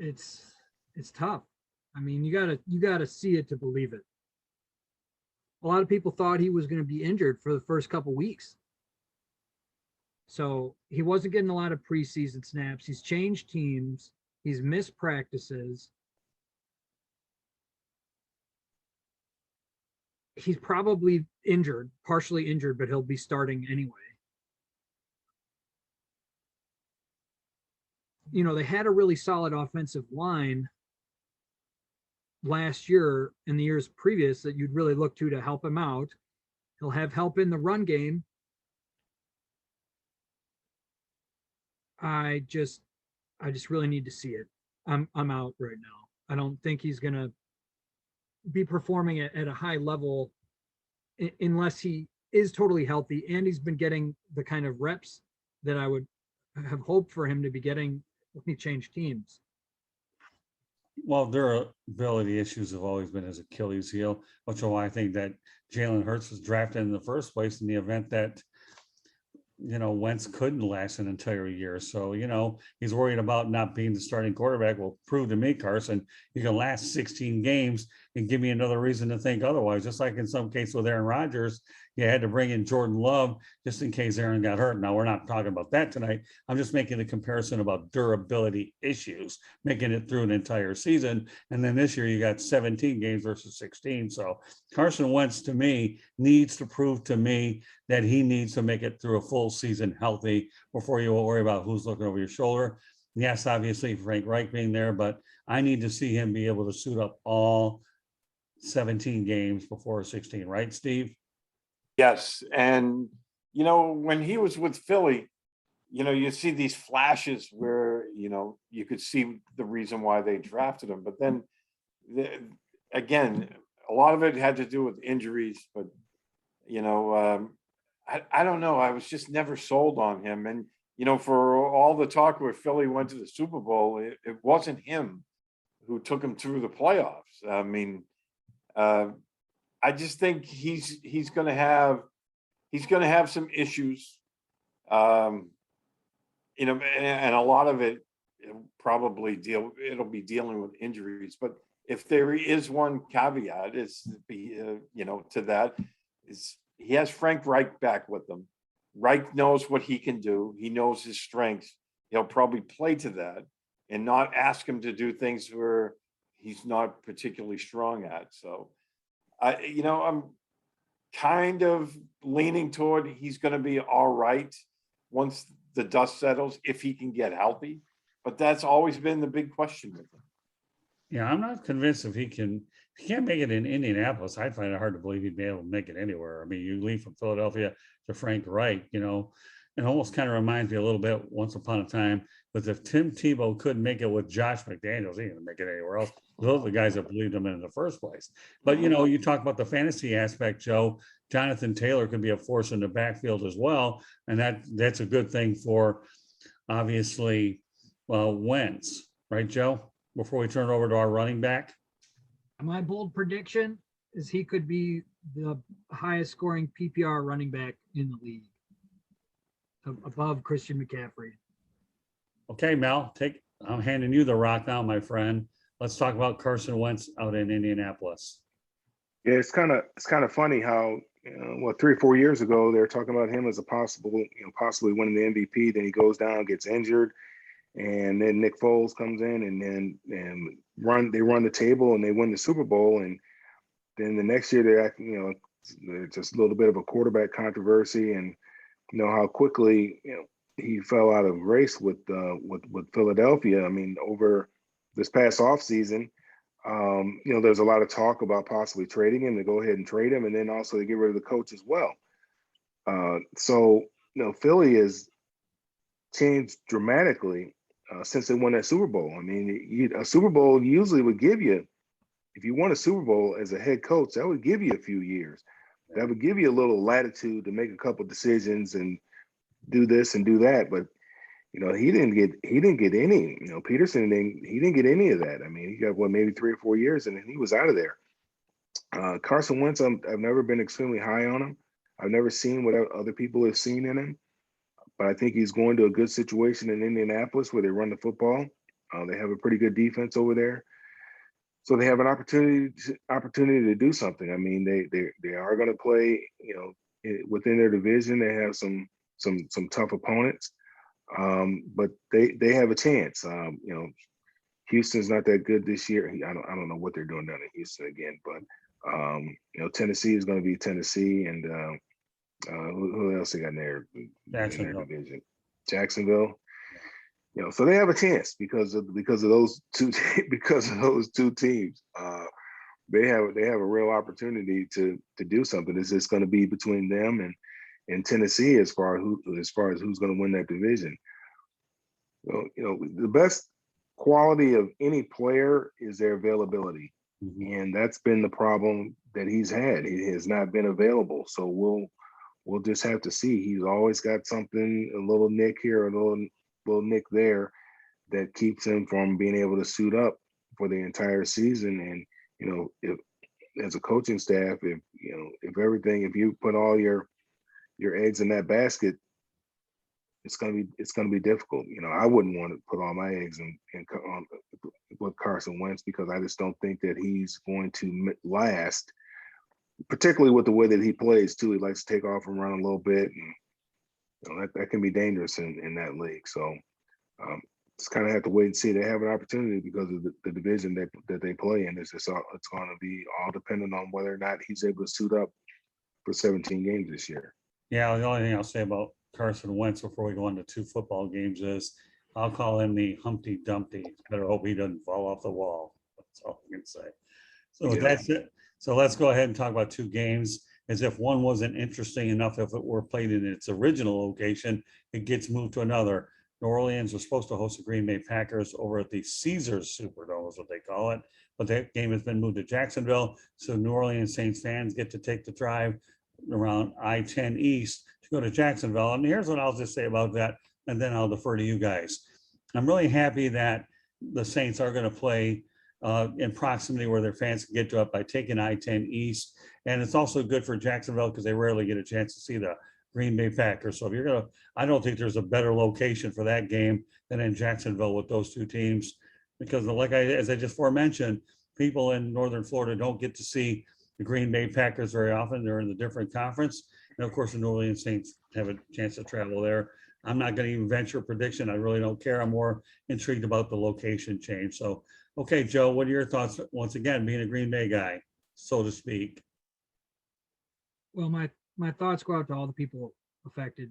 it's tough. I mean, you gotta see it to believe it. A lot of people thought he was going to be injured for the first couple weeks. So he wasn't getting a lot of preseason snaps. He's changed teams. He's missed practices. He's probably injured, partially injured, but he'll be starting anyway. You know, they had a really solid offensive line last year and the years previous that you'd really look to help him out. He'll have help in the run game. I just really need to see it. I'm out right now. I don't think he's gonna be performing at a high level unless he is totally healthy and he's been getting the kind of reps that I would have hoped for him to be getting when he changed teams. Well, durability issues have always been his Achilles heel, which is why I think that Jalen Hurts was drafted in the first place in the event that, you know, Wentz couldn't last an entire year. So, you know, he's worried about not being the starting quarterback. Well, prove to me, Carson, you can last 16 games and give me another reason to think otherwise. Just like in some case with Aaron Rodgers, you had to bring in Jordan Love just in case Aaron got hurt. Now, we're not talking about that tonight. I'm just making a comparison about durability issues, making it through an entire season. And then this year you got 17 games versus 16. So Carson Wentz, to me, needs to prove to me that he needs to make it through a full season healthy before you worry about who's looking over your shoulder. Yes, obviously Frank Reich being there, but I need to see him be able to suit up all 17 games before 16, right, Steve? Yes. And, you know, when he was with Philly, you know, you see these flashes where, you know, you could see the reason why they drafted him. But then again, a lot of it had to do with injuries. But, you know, I don't know. I was just never sold on him. And, you know, for all the talk where Philly went to the Super Bowl, it wasn't him who took him through the playoffs. I mean, I just think he's going to have some issues, you know, and a lot of it it'll be dealing with injuries. But if there is one caveat, you know, to that is he has Frank Reich back with him. Reich knows what he can do. He knows his strengths. He'll probably play to that and not ask him to do things where he's not particularly strong at. So, you know, I'm kind of leaning toward he's going to be all right once the dust settles, if he can get healthy. But that's always been the big question with him. Yeah, I'm not convinced if he can't make it in Indianapolis. I find it hard to believe he'd be able to make it anywhere. I mean, you leave from Philadelphia to Frank Reich, you know, it almost kind of reminds me a little bit once upon a time, but if Tim Tebow couldn't make it with Josh McDaniels, he didn't make it anywhere else. Those are the guys that believed him in the first place. But, you know, you talk about the fantasy aspect, Joe. Jonathan Taylor could be a force in the backfield as well. And that's a good thing for, obviously, Wentz. Right, Joe? Before we turn it over to our running back. My bold prediction is he could be the highest scoring PPR running back in the league, above Christian McCaffrey. Okay, Mel, I'm handing you the rock now, my friend. Let's talk about Carson Wentz out in Indianapolis. Yeah, it's kind of funny how 3 or 4 years ago they were talking about him as a possibly winning the MVP. Then he goes down, gets injured, and then Nick Foles comes in and they run the table and they win the Super Bowl. And then the next year they're just a little bit of a quarterback controversy, and you know how quickly he fell out of grace with Philadelphia. I mean, over this past offseason, there's a lot of talk about possibly trading him. To go ahead and trade him, and then also to get rid of the coach as well. So Philly has changed dramatically since they won that Super Bowl. I mean, a Super Bowl usually would give you, if you won a Super Bowl as a head coach, that would give you a few years. That would give you a little latitude to make a couple decisions and do this and do that. But he didn't get any. Peterson didn't get any of that. I mean, he got maybe 3 or 4 years, and he was out of there. Carson Wentz, I've never been extremely high on him. I've never seen what other people have seen in him, but I think he's going to a good situation in Indianapolis where they run the football. They have a pretty good defense over there, so they have an opportunity to do something. I mean, they are going to play, within their division. They have some tough opponents, but they have a chance. Houston's not that good this year. I don't know what they're doing down in Houston again, but Tennessee is going to be Tennessee, and who else they got in their division? Jacksonville. So they have a chance because of those two teams. They have a real opportunity to do something. It's just going to be between them and Tennessee as far as who's going to win that division. The best quality of any player is their availability, and that's been the problem that he's had. He has not been available, so we'll just have to see. He's always got something, a little nick here, a little nick there, that keeps him from being able to suit up for the entire season. And if as a coaching staff, if you put all your eggs in that basket, it's gonna be difficult. I wouldn't want to put all my eggs on with Carson Wentz, because I just don't think that he's going to last, particularly with the way that he plays too. He likes to take off and run a little bit, and that can be dangerous in that league. So just kind of have to wait and see. They have an opportunity because of the division that they play in. It's going to be all dependent on whether or not he's able to suit up for 17 games this year. Yeah, the only thing I'll say about Carson Wentz before we go on to 2 football games is I'll call him the Humpty Dumpty. Better hope he doesn't fall off the wall. That's all I can say. So that's it. So let's go ahead and talk about 2 games. As if one wasn't interesting enough, if it were played in its original location, it gets moved to another. New Orleans was supposed to host the Green Bay Packers over at the Caesars Superdome, is what they call it. But that game has been moved to Jacksonville. So New Orleans Saints fans get to take the drive around I-10 East to go to Jacksonville. And here's what I'll just say about that, and then I'll defer to you guys. I'm really happy that the Saints are going to play in proximity where their fans can get to it by taking I-10 East. And it's also good for Jacksonville because they rarely get a chance to see the Green Bay Packers. So if I don't think there's a better location for that game than in Jacksonville with those 2 teams, because as I just mentioned, people in Northern Florida don't get to see the Green Bay Packers very often. They're in the different conference. And of course, the New Orleans Saints have a chance to travel there. I'm not going to even venture a prediction. I really don't care. I'm more intrigued about the location change. So, okay, Joe, what are your thoughts, once again, being a Green Bay guy, so to speak? Well, my thoughts go out to all the people affected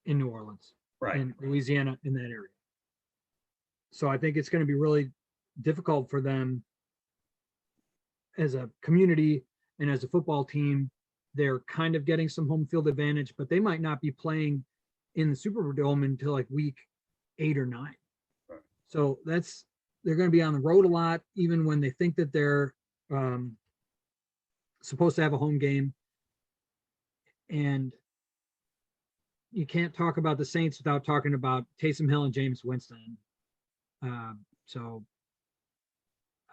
in New Orleans, Right. in Louisiana, in that area. So I think it's going to be really difficult for them as a community and as a football team. They're kind of getting some home field advantage, but they might not be playing in the Superdome until like week 8 or 9. Right. So they're going to be on the road a lot, even when they think that they're supposed to have a home game. And you can't talk about the Saints without talking about Taysom Hill and Jameis Winston. So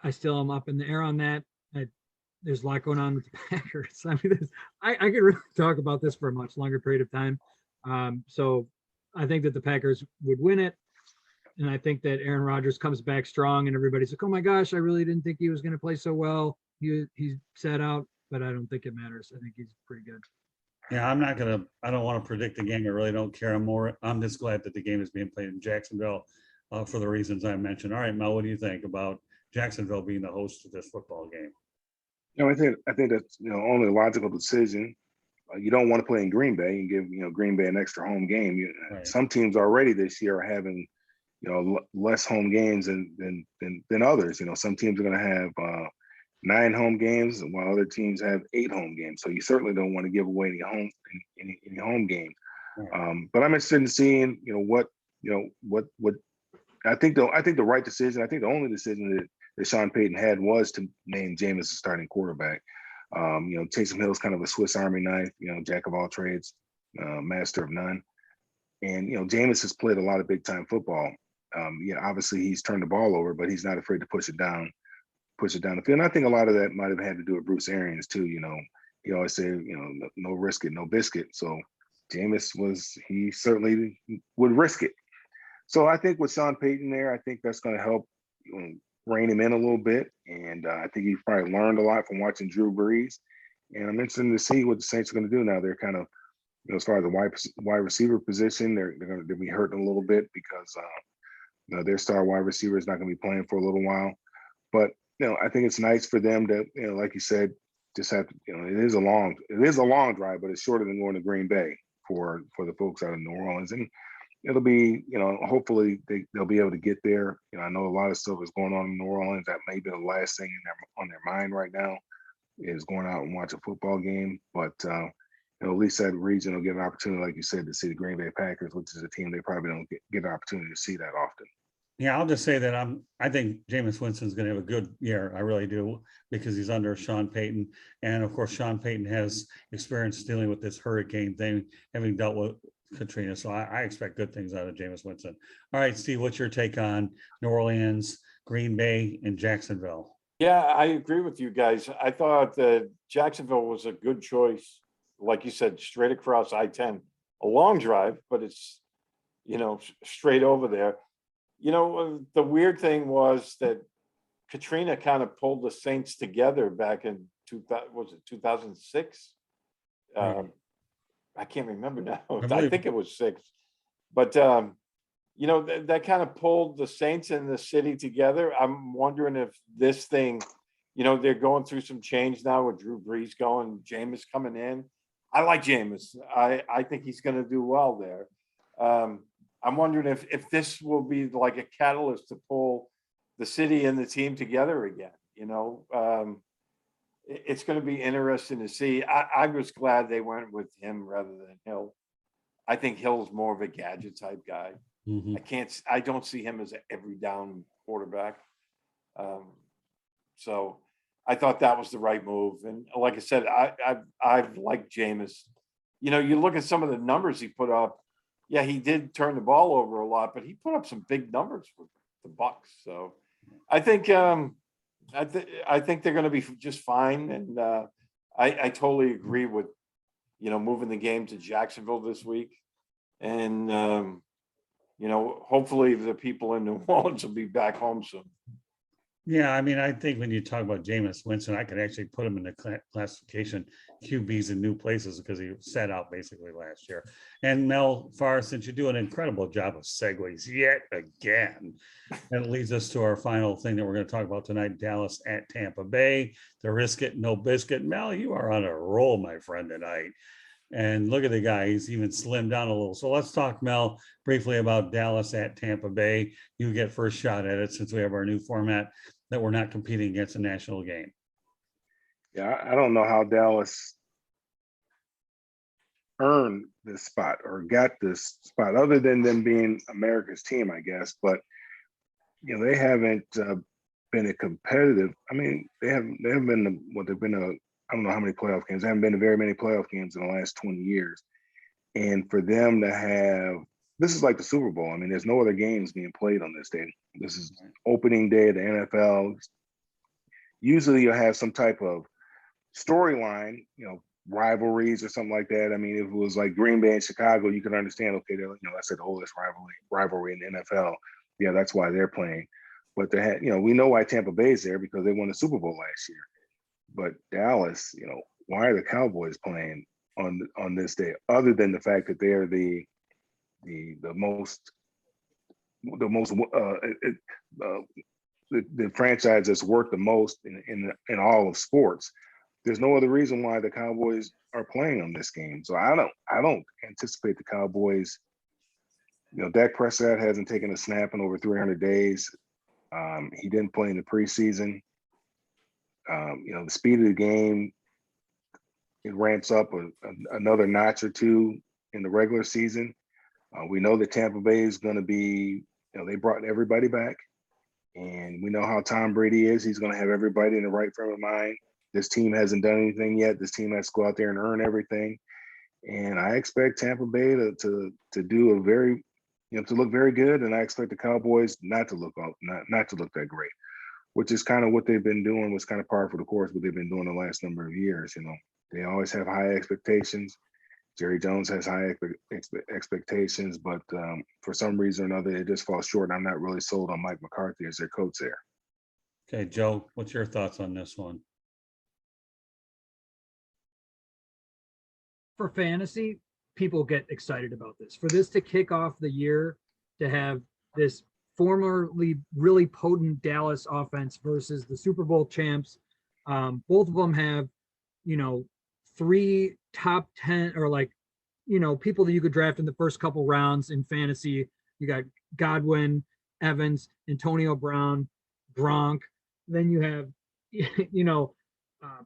I still am up in the air on that. There's a lot going on with the Packers. I mean, I could really talk about this for a much longer period of time. So I think that the Packers would win it. And I think that Aaron Rodgers comes back strong and everybody's like, oh my gosh, I really didn't think he was going to play so well. He's sat out, but I don't think it matters. I think he's pretty good. Yeah, I don't want to predict the game. I really don't care. I'm just glad that the game is being played in Jacksonville for the reasons I mentioned. All right, Mel, what do you think about Jacksonville being the host of this football game? I think that's only a logical decision. You don't want to play in Green Bay and give Green Bay an extra home game. Right. Some teams already this year are having less home games than others. Some teams are going to have 9 home games, while other teams have 8 home games. So you certainly don't want to give away any home game. Right. But I'm interested in seeing what I think the right decision. I think the only decision that Sean Payton had was to name Jameis a starting quarterback. Taysom Hill is kind of a Swiss Army knife, jack of all trades, master of none. And, Jameis has played a lot of big time football. Obviously he's turned the ball over, but he's not afraid to push it down the field. And I think a lot of that might have had to do with Bruce Arians too. He always said, no risk it, no biscuit. So Jameis he certainly would risk it. So I think with Sean Payton there, I think that's going to help rein him in a little bit. And I think he's probably learned a lot from watching Drew Brees. And I'm interested to see what the Saints are going to do now. They're kind of, as far as the wide receiver position, they're going to be hurting a little bit because their star wide receiver is not going to be playing for a little while. But I think it's nice for them to, like you said, just have to, it is a long drive, but it's shorter than going to Green Bay for the folks out of New Orleans. And it'll be, hopefully they'll be able to get there. I know a lot of stuff is going on in New Orleans. That may be the last thing on their mind right now is going out and watch a football game. But at least that region will get an opportunity, like you said, to see the Green Bay Packers, which is a team they probably don't get an opportunity to see that often. Yeah, I'll just say that I think Jameis Winston's going to have a good year. I really do, because he's under Sean Payton. And of course, Sean Payton has experience dealing with this hurricane thing, having dealt with Katrina. So I expect good things out of Jameis Winston. All right, Steve, what's your take on New Orleans, Green Bay, and Jacksonville? Yeah, I agree with you guys. I thought that Jacksonville was a good choice. Like you said, straight across I-10, a long drive, but it's, straight over there. The weird thing was that Katrina kind of pulled the Saints together back in 2006? I can't remember now. I think it was 6. But, that kind of pulled the Saints and the city together. I'm wondering if this thing, they're going through some change now with Drew Brees going, Jameis coming in. I like Jameis. I think he's going to do well there. I'm wondering if this will be like a catalyst to pull the city and the team together again. It's going to be interesting to see. I was glad they went with him rather than Hill. I think Hill's more of a gadget type guy. Mm-hmm. I don't see him as an every down quarterback. So I thought that was the right move. And like I said, I've liked Jameis. You look at some of the numbers he put up. Yeah, he did turn the ball over a lot, but he put up some big numbers with the Bucs. So I think I think they're going to be just fine. And I totally agree with moving the game to Jacksonville this week. And hopefully the people in New Orleans will be back home soon. Yeah, I think when you talk about Jameis Winston, I could actually put him in the classification QBs in new places because he sat out basically last year. And Mel Farr, since you do an incredible job of segues yet again, that leads us to our final thing that we're going to talk about tonight: Dallas at Tampa Bay. The risk it, no biscuit. Mel, you are on a roll, my friend, tonight. And look at the guy, he's even slimmed down a little. So let's talk, Mel, briefly about Dallas at Tampa Bay. You get first shot at it since we have our new format that we're not competing against a national game. Yeah, I don't know how Dallas earned this spot or got this spot other than them being America's team, I guess. But, they haven't been a competitive. They haven't been they've been I don't know how many playoff games. There haven't been very many playoff games in the last 20 years. And for them to have, this is like the Super Bowl. There's no other games being played on this day. This is opening day of the NFL. Usually you'll have some type of storyline, rivalries or something like that. If it was like Green Bay and Chicago, you could understand, okay, that's the oldest rivalry in the NFL. Yeah, that's why they're playing. But they had, we know why Tampa Bay is there because they won the Super Bowl last year. But Dallas, why are the Cowboys playing on this day? Other than the fact that they're the franchise that's worked the most in all of sports. There's no other reason why the Cowboys are playing on this game. So I don't anticipate the Cowboys. Dak Prescott hasn't taken a snap in over 300 days. He didn't play in the preseason. The speed of the game, it ramps up another notch or two in the regular season. We know that Tampa Bay is going to be, they brought everybody back. And we know how Tom Brady is. He's going to have everybody in the right frame of mind. This team hasn't done anything yet. This team has to go out there and earn everything. And I expect Tampa Bay to do to look very good. And I expect the Cowboys not to look that great, which is kind of what they've been doing, was kind of par for the course, what they've been doing the last number of years. They always have high expectations. Jerry Jones has high expectations, but for some reason or another, it just falls short. I'm not really sold on Mike McCarthy as their coach there. Okay, Joe, what's your thoughts on this one? For fantasy, people get excited about this. For this to kick off the year, to have this formerly really potent Dallas offense versus the Super Bowl champs. Both of them have, 3 top 10 or people that you could draft in the first couple rounds in fantasy. You got Godwin, Evans, Antonio Brown, Gronk. Then you have,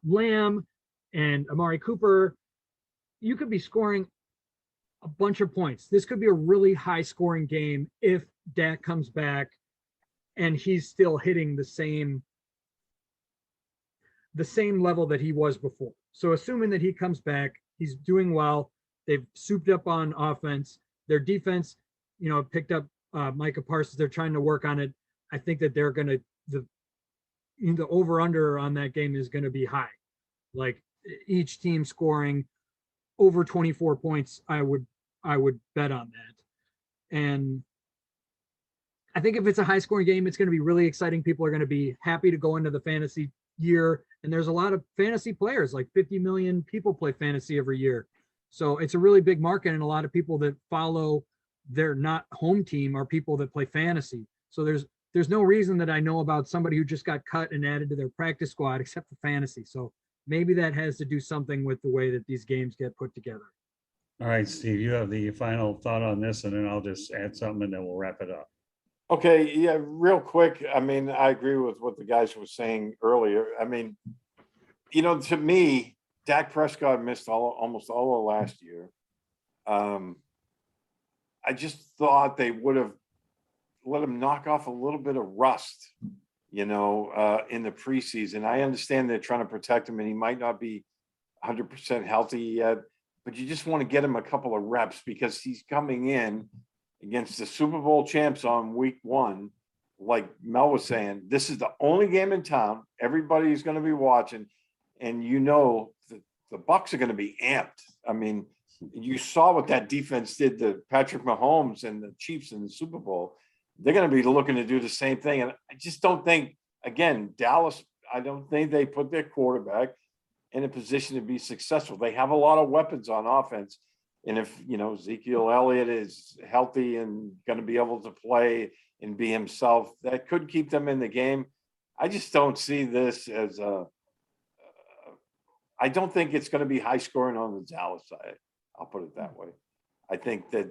Lamb and Amari Cooper. You could be scoring a bunch of points. This could be a really high scoring game if Dak comes back and he's still hitting the same level that he was before. So assuming that he comes back, he's doing well. They've souped up on offense. Their defense, picked up Micah Parsons. They're trying to work on it. I think that they're going to, the over under on that game is going to be high. Like each team scoring over 24 points, I would bet on that. And I think if it's a high scoring game, it's going to be really exciting. People are going to be happy to go into the fantasy year. And there's a lot of fantasy players, like 50 million people play fantasy every year. So it's a really big market. And a lot of people that follow their not home team are people that play fantasy. So there's no reason that I know about somebody who just got cut and added to their practice squad except for fantasy. So maybe that has to do something with the way that these games get put together. All right, Steve, you have the final thought on this, and then I'll just add something and then we'll wrap it up. Okay, yeah, real quick. I mean, I agree with what the guys were saying earlier. I mean, to me, Dak Prescott missed almost all of last year. I just thought they would have let him knock off a little bit of rust, in the preseason. I understand they're trying to protect him and he might not be 100% healthy yet, but you just want to get him a couple of reps because he's coming in against the Super Bowl champs on week 1. Like Mel was saying, this is the only game in town. Everybody's going to be watching, and the Bucs are going to be amped. I mean, you saw what that defense did to Patrick Mahomes and the Chiefs in the Super Bowl. They're going to be looking to do the same thing. And I just don't think, again, Dallas, I don't think they put their quarterback in a position to be successful. They have a lot of weapons on offense. And if, Ezekiel Elliott is healthy and going to be able to play and be himself, that could keep them in the game. I just don't see this as I don't think it's going to be high scoring on the Dallas side. I'll put it that way. I think that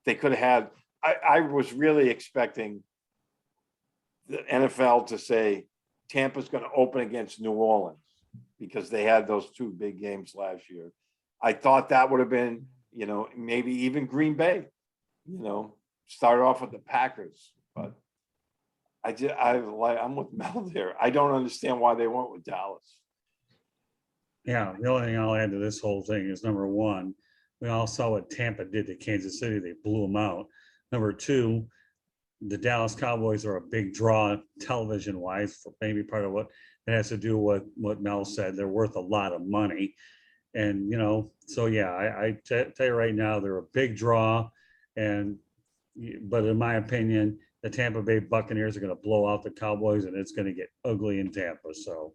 they could have had, I was really expecting the NFL to say Tampa's going to open against New Orleans because they had those 2 big games last year. I thought that would have been, maybe even Green Bay, start off with the Packers. But I'm with Mel there. I don't understand why they went with Dallas. Yeah, the only thing I'll add to this whole thing is, number 1, we all saw what Tampa did to Kansas City. They blew them out. Number 2, the Dallas Cowboys are a big draw television-wise, for maybe part of what it has to do with what Mel said. They're worth a lot of money. And, so yeah, I tell you right now, they're a big draw. But in my opinion, the Tampa Bay Buccaneers are going to blow out the Cowboys, and it's going to get ugly in Tampa. So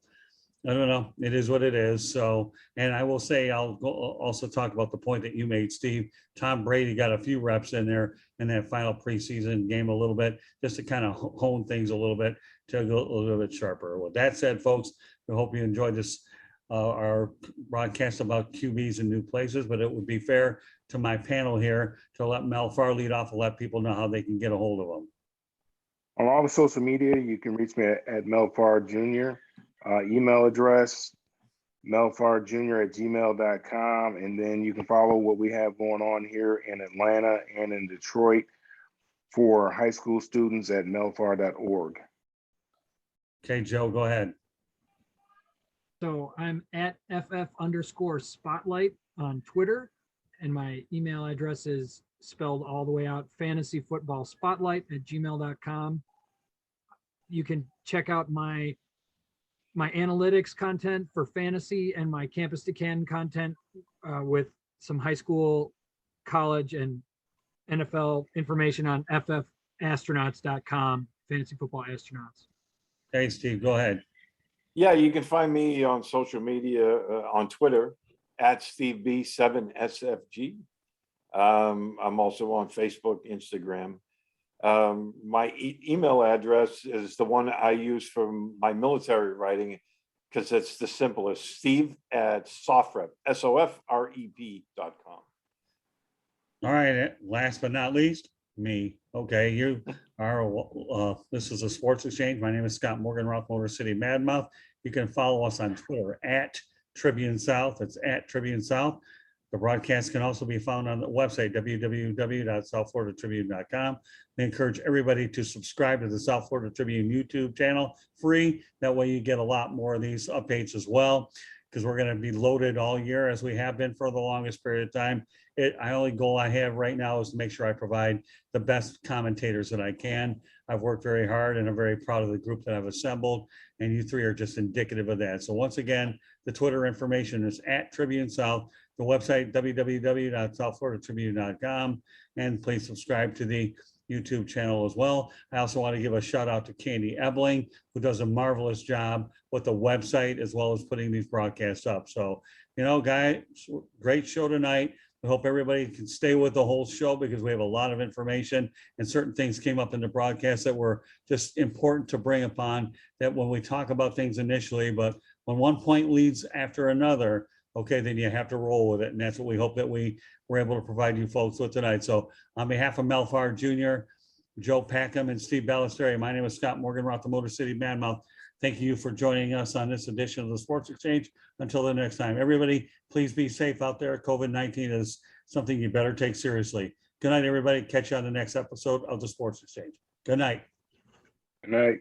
I don't know. It is what it is. So, and I will say, I'll also talk about the point that you made, Steve. Tom Brady got a few reps in there in that final preseason game a little bit, just to kind of hone things a little bit, to go a little bit sharper. With that said, folks, we hope you enjoyed this, our broadcast about QBs in new places, but it would be fair to my panel here to let Mel Farr lead off and let people know how they can get a hold of them. On all the social media, you can reach me at Mel Farr Jr. Email address, melfarjr@gmail.com. And then you can follow what we have going on here in Atlanta and in Detroit for high school students at melfar.org. Okay, Joe, go ahead. So I'm at FF_spotlight on Twitter, and my email address is spelled all the way out, fantasyfootballspotlight@gmail.com. You can check out my analytics content for fantasy and my Campus to Canton content with some high school, college, and NFL information on ffastronauts.com, fantasy football astronauts. Hey, Steve, go ahead. Yeah, you can find me on social media, on Twitter at SteveB7SFG. I'm also on Facebook, Instagram. My email address is the one I use for my military writing because it's the simplest, Steve@sofrep, SOFREP.com. All right, last but not least, me. Okay, you are, this is a Sports Exchange. My name is Scott Morgan, Roth Motor City Madmouth. You can follow us on Twitter at Tribune South. It's at Tribune South. The broadcast can also be found on the website, www.southfloridatribune.com. We encourage everybody to subscribe to the South Florida Tribune YouTube channel, free. That way you get a lot more of these updates as well, because we're going to be loaded all year as we have been for the longest period of time. Only goal I have right now is to make sure I provide the best commentators that I can. I've worked very hard and I'm very proud of the group that I've assembled, and you three are just indicative of that. So once again, the Twitter information is at Tribune South, the website, www.southfloridatribune.com, and please subscribe to the YouTube channel as well. I also want to give a shout out to Candy Ebling, who does a marvelous job with the website as well as putting these broadcasts up. So, guys, great show tonight. I hope everybody can stay with the whole show because we have a lot of information and certain things came up in the broadcast that were just important to bring upon, that when we talk about things initially, but when one point leads after another, okay, then you have to roll with it. And that's what we hope that we were able to provide you folks with tonight. So on behalf of Mel Farr JR, Joe Packhem, and Steve Balestrieri, my name is Scott Morgan, Roth the Motor City Madmouth. Thank you for joining us on this edition of the Sports Exchange. Until the next time, everybody, please be safe out there. COVID-19 is something you better take seriously. Good night, everybody. Catch you on the next episode of the Sports Exchange. Good night. Good night.